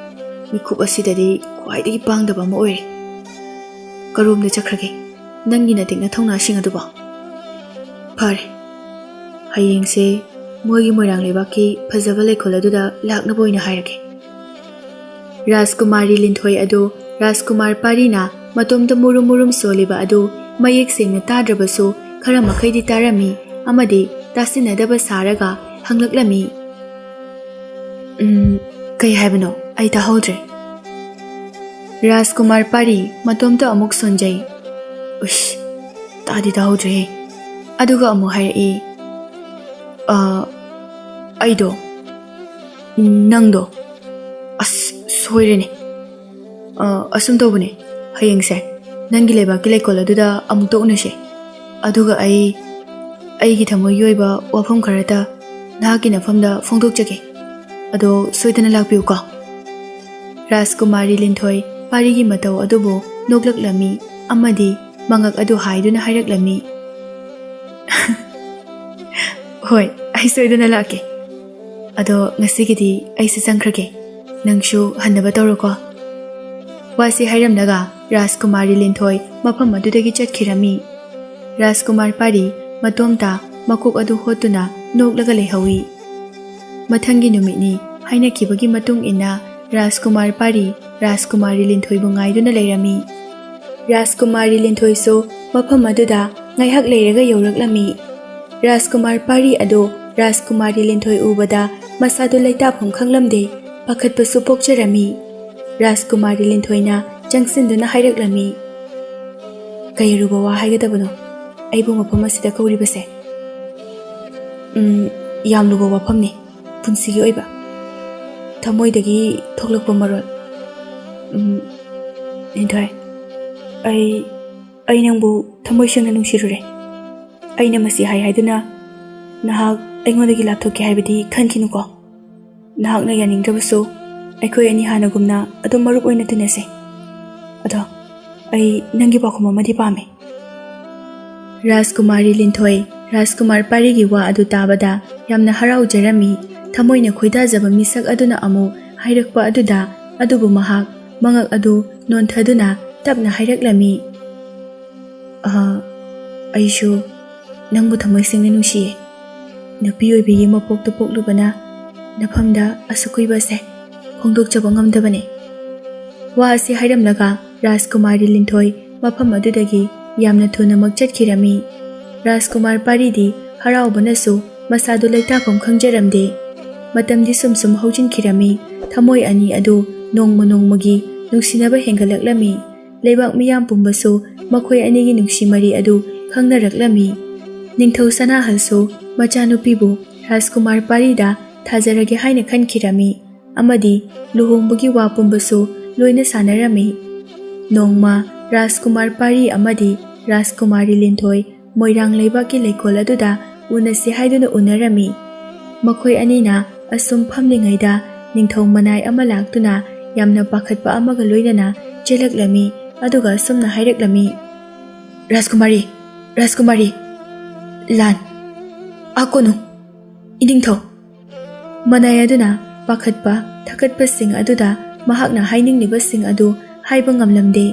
ꯃꯤꯀꯨꯞ ꯑꯁꯤꯗꯗꯤ ꯈ꯭ꯋꯥꯏꯗꯒꯤ ꯄꯥꯡꯗꯕ ꯑꯃ ꯑꯣꯏꯔꯦ꯫ ꯀꯔꯣꯝꯗ ꯆꯠꯈ꯭ꯔꯒꯦ ꯅꯪꯒꯤ ꯅꯇꯤꯛꯅ ꯊꯧꯅꯥꯁꯤꯡ ꯑꯗꯨꯕꯣ? ꯐꯔꯦ, ꯍꯌꯦꯡꯁꯦ ꯃꯣꯏꯒꯤ ꯃꯣꯏꯔꯥꯡ ꯂꯩꯕꯥꯛꯀꯤ ꯐꯖꯕ ꯂꯩꯀꯣꯜ ꯑꯗꯨꯗ ꯂꯥꯛꯅꯕ ꯑꯣꯏꯅ ꯍꯥꯏꯔꯒꯦ꯫ ꯔꯥꯖꯀꯨꯃꯥꯔꯤ ꯂꯤꯟꯊꯣꯏ ꯑꯗꯨ ꯔꯥꯖꯀꯨꯃꯥꯔ ꯄꯥꯔꯤꯅ ꯃꯇꯣꯝꯇ ꯃꯨꯔꯨꯝ ꯃꯨꯔꯨꯝ ꯁꯣꯜꯂꯤꯕ ꯑꯗꯨ ꯃꯌꯦꯛ ꯁꯦꯡꯅ ꯇꯥꯗ꯭ꯔꯕꯁꯨ ꯈꯔ ꯃꯈꯩꯗꯤ ꯇꯥꯔꯝꯃꯤ ꯑꯃꯗꯤ ꯇꯥꯁꯤꯟꯅꯗꯕ ꯁꯥꯔꯒ ꯍꯪꯂꯛꯂꯝꯃꯤ, ꯀꯩ ꯍꯥꯏꯕꯅꯣ? ꯑꯩ ꯇꯥꯍꯧꯗ꯭ꯔꯦ꯫ ꯔꯥꯖꯀꯨꯃꯥꯔ ꯄꯥꯔꯤ ꯃꯇꯣꯝꯇ ꯑꯃꯨꯛ ꯁꯣꯟꯖꯩ꯫ ꯇꯥꯗꯤ ꯇꯥꯍꯧꯗ꯭ꯔꯦꯍꯦ꯫ ꯑꯗꯨꯒ ꯑꯃꯨꯛ ꯍꯥꯏꯔꯛꯏ, ꯑꯩꯗꯣ ꯅꯪꯗꯣ ꯁꯣꯏꯔꯦꯅꯦ꯫ ꯑꯁꯨꯝ ꯇꯧꯕꯅꯦ, ꯍꯌꯦꯡꯁꯦ ꯅꯪꯒꯤ ꯂꯩꯕꯥꯛꯀꯤ ꯂꯩꯀꯣꯜ ꯑꯗꯨꯗ ꯑꯃꯨꯛꯇ ꯎꯅꯁꯦ, ꯑꯗꯨꯒ ꯑꯩꯒꯤ ꯊꯃꯣꯏꯒꯤ ꯑꯣꯏꯕ ꯋꯥꯐꯝ ꯈꯔꯇ ꯅꯍꯥꯛꯀꯤ ꯅꯐꯝꯗ ꯐꯣꯡꯗꯣꯛꯆꯒꯦ, ꯑꯗꯣ ꯁꯣꯏꯗꯅ ꯂꯥꯛꯄꯤꯌꯨꯀꯣ꯫ ꯔꯥꯖꯀꯨꯃꯥꯔꯤ ꯂꯤꯟꯊꯣꯏ ꯄꯥꯔꯤꯒꯤ ꯃꯇꯧ ꯑꯗꯨꯕꯨ ꯅꯣꯛꯂꯛꯂꯝꯃꯤ ꯑꯃꯗꯤ ꯃꯉꯛ ꯑꯗꯨ ꯍꯥꯏꯗꯨꯅ ꯍꯥꯏꯔꯛꯂꯝꯃꯤ, ꯍꯣꯏ, ꯑꯩ ꯁꯣꯏꯗꯅ ꯂꯥꯛꯀꯦ꯫ ꯑꯗꯣ ꯉꯁꯤꯒꯤꯗꯤ ꯑꯩꯁꯨ ꯆꯪꯈ꯭ꯔꯒꯦ, ꯅꯪꯁꯨ ꯍꯟꯅꯕ ꯇꯧꯔꯣꯀꯣ꯫ ꯋꯥꯁꯤ ꯍꯥꯏꯔꯝꯂꯒ ꯔꯥꯖꯀꯨꯃꯥꯔꯤ ꯂꯤꯟꯊꯣꯏ ꯃꯐꯝ ꯑꯗꯨꯗꯒꯤ ꯆꯠꯈꯤꯔꯝꯃꯤ꯫ ꯔꯥꯖꯀꯨꯃꯥꯔ ꯄꯥꯔꯤ ꯃꯇꯣꯝꯇ ꯃꯀꯣꯛ ꯑꯗꯨ ꯍꯣꯠꯇꯨꯅ ꯅꯣꯛꯂꯒ ꯂꯩꯍꯧꯏ꯫ ꯃꯊꯪꯒꯤ ꯅꯨꯃꯤꯠꯅꯤ ꯍꯥꯏꯅꯈꯤꯕꯒꯤ ꯃꯇꯨꯡ ꯏꯟꯅ ꯔꯥꯖꯀꯨꯃꯥꯔ ꯄꯥꯔꯤ ꯔꯥꯖꯀꯨꯃꯥꯔꯤ ꯂꯤꯟꯊꯣꯏꯕꯨ ꯉꯥꯏꯗꯨꯅ ꯂꯩꯔꯝꯃꯤ꯫ ꯔꯥꯖꯀꯨꯃꯥꯔꯤ ꯂꯤꯟꯊꯣꯏꯁꯨ ꯃꯐꯝ ꯑꯗꯨꯗ ꯉꯥꯏꯍꯥꯛ ꯂꯩꯔꯒ ꯌꯧꯔꯛꯂꯝꯃꯤ꯫ ꯔꯥꯖꯀꯨꯃꯥꯔ ꯄꯥꯔꯤ ꯑꯗꯨ ꯔꯥꯖꯀꯨꯃꯥꯔꯤ ꯂꯤꯟꯊꯣꯏ ꯎꯕꯗ ꯃꯁꯥꯗꯨ ꯂꯩꯇꯥꯐꯝ ꯈꯪꯂꯝꯗꯦ, ꯄꯥꯈꯠꯄꯁꯨ ꯄꯣꯛꯆꯔꯝꯃꯤ꯫ ꯔꯥꯖꯀꯨꯃꯥꯔꯤ ꯂꯤꯟꯊꯣꯏꯅ ꯆꯪꯁꯤꯟꯗꯨꯅ ꯍꯥꯏꯔꯛꯂꯝꯃꯤ, ꯀꯩ ꯑꯔꯨꯕ ꯋꯥ ꯍꯥꯏꯒꯗꯕꯅꯣ ꯑꯩꯕꯨ ꯃꯐꯝ ꯑꯁꯤꯗ ꯀꯧꯔꯤꯕꯁꯦ? ꯌꯥꯝ ꯂꯨꯕ ꯋꯥꯐꯝꯅꯤ, ꯄꯨꯟꯁꯤꯒꯤ ꯑꯣꯏꯕ ꯊꯃꯣꯏꯗꯒꯤ ꯊꯣꯛꯂꯛꯄ ꯃꯔꯣꯜ꯫ ꯂꯤꯟꯊꯣꯏ, ꯑꯩ ꯅꯪꯕు ꯊꯃꯣꯏ ꯁꯦꯡꯅ ꯅꯨꯡꯁꯤꯔꯨꯔꯦ꯫ ꯑꯩꯅ ꯃꯁꯤ ꯍꯥꯏꯗꯨꯅ ꯅꯍꯥꯛ ꯑꯩꯉꯣꯟꯗꯒꯤ ꯂꯥꯞꯊꯣꯛꯀꯦ ꯍꯥꯏꯕꯗꯤ ꯈꯟꯈꯤꯅꯨꯀꯣ꯫ ꯅꯍꯥꯛꯅ ꯌꯥꯅꯤꯡꯗ꯭ꯔꯕꯁꯨ ꯑꯩꯈꯣꯏ ꯑꯅꯤ ꯍꯥꯟꯅꯒꯨꯝꯅ ꯑꯗꯨꯝ ꯃꯔꯨꯞ ꯑꯣꯏꯅ ꯇꯤꯟꯅꯁꯦ꯫ ꯑꯗꯣ ꯑꯩ ꯅꯪꯒꯤ ꯄꯥꯎꯈꯨꯝ ꯑꯃꯗꯤ ꯄꯥꯝꯃꯦ꯫ ꯔꯥꯖꯀꯨꯃꯥꯔꯤ ꯂꯤꯟꯊꯣꯏ ꯔꯥꯖꯀꯨꯃꯥꯔ ꯄꯥꯔꯤꯒꯤ ꯋꯥ ꯑꯗꯨ ꯇꯥꯕꯗ ꯌꯥꯝꯅ ꯍꯔꯥꯎꯖꯔꯝꯃꯤ꯫ ꯊꯃꯣꯏꯅ ꯈꯣꯏꯗꯥꯖꯕ ꯃꯤꯁꯛ ꯑꯗꯨꯅ ꯑꯃꯨꯛ ꯍꯥꯏꯔꯛꯄ ꯑꯗꯨꯕꯨ ꯃꯍꯥꯛ ꯃꯉꯛ ꯑꯗꯨ ꯅꯣꯟꯊꯗꯨꯅ ꯇꯞꯅ ꯍꯥꯏꯔꯛꯂꯝꯃꯤ, ꯑꯩꯁꯨ ꯅꯪꯕꯨ ꯊꯃꯣꯏ ꯁꯦꯡꯅ ꯅꯨꯡꯁꯤꯌꯦ꯫ ꯅꯨꯄꯤ ꯑꯣꯏꯕꯤꯒꯤ ꯃꯄꯣꯛꯇ ꯄꯣꯛꯂꯨꯕꯅ ꯅꯐꯝꯗ ꯑꯁꯨꯛ ꯀꯨꯏꯕꯁꯦ ꯐꯣꯡꯗꯣꯛꯆꯕ ꯉꯝꯗꯕꯅꯦ꯫ ꯋꯥ ꯑꯁꯤ ꯍꯥꯏꯔꯝꯂꯒ ꯔꯥꯖꯀꯨꯃꯥꯔꯤ ꯂꯤꯟꯊꯣꯏ ꯃꯐꯝ ꯑꯗꯨꯗꯒꯤ ꯌꯥꯝꯅ ꯊꯨꯅꯃꯛ ꯆꯠꯈꯤꯔꯝꯃꯤ꯫ ꯔꯥꯖꯀꯨꯃꯥꯔ ꯄꯥꯔꯤꯗꯤ ꯍꯔꯥꯎꯕꯅꯁꯨ ꯃꯁꯥꯗꯨ ꯂꯩꯇꯥꯐꯝ ꯈꯪꯖꯔꯝꯗꯦ꯫ matamdi sum haujinkirami thamoi ani adu nongma nongmagi nungsinaba hengalaklammi leibak miyam pumbasu makhoi anigi nungsimari adu khangnaraklami ningthau sanahalsu machanupibu Rajkumar Parida thajarage haina khankirami amadi luhongbagi wa pumbasu loina sanarami nongma Rajkumar Pari amadi Rajkumari Linthoi Moirang leibaki leikol aduda unasi haiduna unarami makhoi anina asum phamlingaida ningthau manai ama laktuna yamna pakhatpa amaga loinana chelaklami aduga sumna haireklami Rajkumari lan akono iningthau manai aduna pakhatpa thakatpa sing aduda mahakna hainingniba sing adu haiba ngamlamde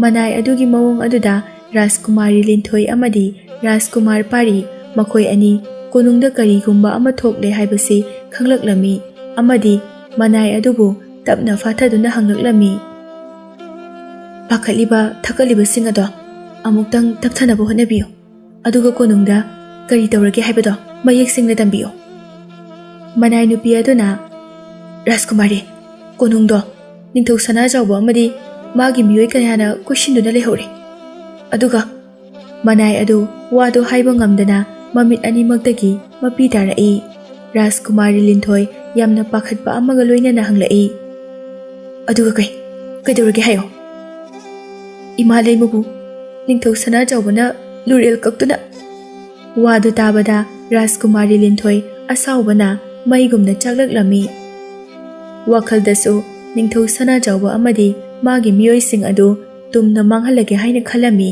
manai adugi mawong aduda Rajkumari Linthoi amadi Rajkumar Pari makhoi ani konungda karigumba ama thokle haibasi khanglaklami amadi manai adubu tapna fathaduna hanglaklami pakhaliba thakaliba sing ado amuktang tapthanaba honabiyo aduga konungda kari tawrage haibado mayek singna tambiyo manai nupi aduna Rajkumari konungdo ningthau sana jawba amadi magi miyoi kayana kushinduna lehore aduga manai adu wado haiba ngamdana mamit animaktagi mapi tarai Rajkumari Linthoi yamna pakhatpa amaga loinana hanglai aduga kaidawrage hayo ima leimabu ningthau sana jawbana lurel kaktuna wadu tabada Rajkumari Linthoi asaubana maigumna chaklaklami wakhaldasu ningthau sana jawba amadi magi miyoi sing adu tumna manghalage haina khalami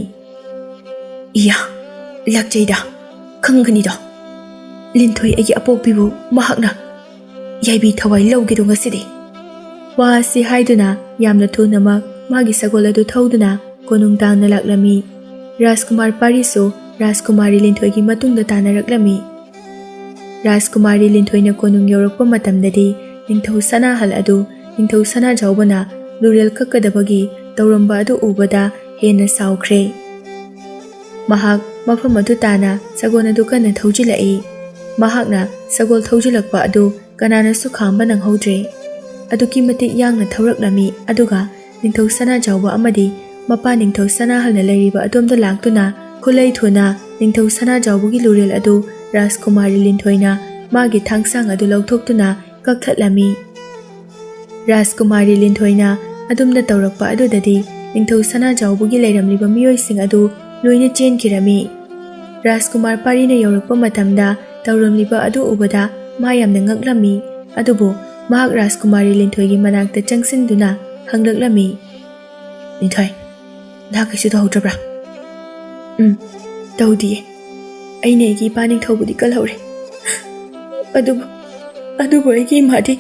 iya lakjaida khangganido Linthoi agi apokpibu mahakna yaibi thawai lawgido ngasidi wa si haiduna yamna thunamak magi sagol adu thauduna konung tangna laklami Rajkumar Pari so Rajkumari Linthoi gi matungda tanaraklami Rajkumari Linthoi na konung yorokpa matamdadi ningthau sana hal adu ningthau sana jawbana lurel kakkadabagi tawramba adu ubada hena saukhre mahak mafam adu tana sagol adu kana thaujilai mahakna sagol thaujilakpa adu kanana su khamba nanghodre aduki matik yangna thawraklami aduga ningthau sana jawba amadi mapa ningthau sana halna leiriba adomda laktuna khulai thuna ningthau sana jawbugi lurel adu Rajkumari Linthoi na magi thangsang adu lawthoktuna kakthatlami Rajkumari Linthoi na adumna tawrakpa adudadi ningthau sana jawbugi leiramliba miyoi sing adu loina chenkirami Rajkumar Pari na yorakpa matamda tawramliba adu ubada mayamna ngaklami adubu mahak Rajkumari Linthoi gi manakta changsinduna hanglaklami Linthoi na kaisu tawdrabra tawdiye aine igi paning thawbudi kalhore adubu igi madi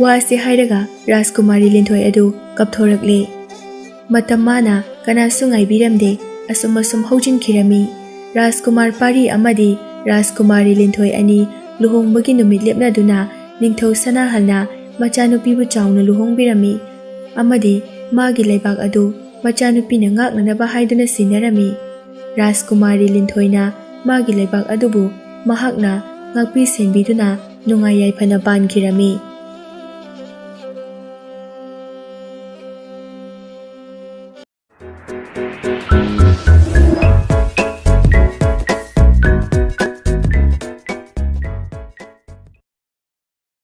wasi hairaga Rajkumari Linthoi adu kapthorakle matamana kanasu ngaibiramde asum haujinkirami Rajkumar Pari amadi Rajkumari Linthoi ani luhongbagi numit lepnaduna ningthau sana halna machanupibu chawna luhongbirami amadi magi leibak adu machanupina ngaknanaba haiduna sinarami Rajkumari Linthoi na magi leibak adubu mahakna ngakpi senbiduna nungai yaifana pankirami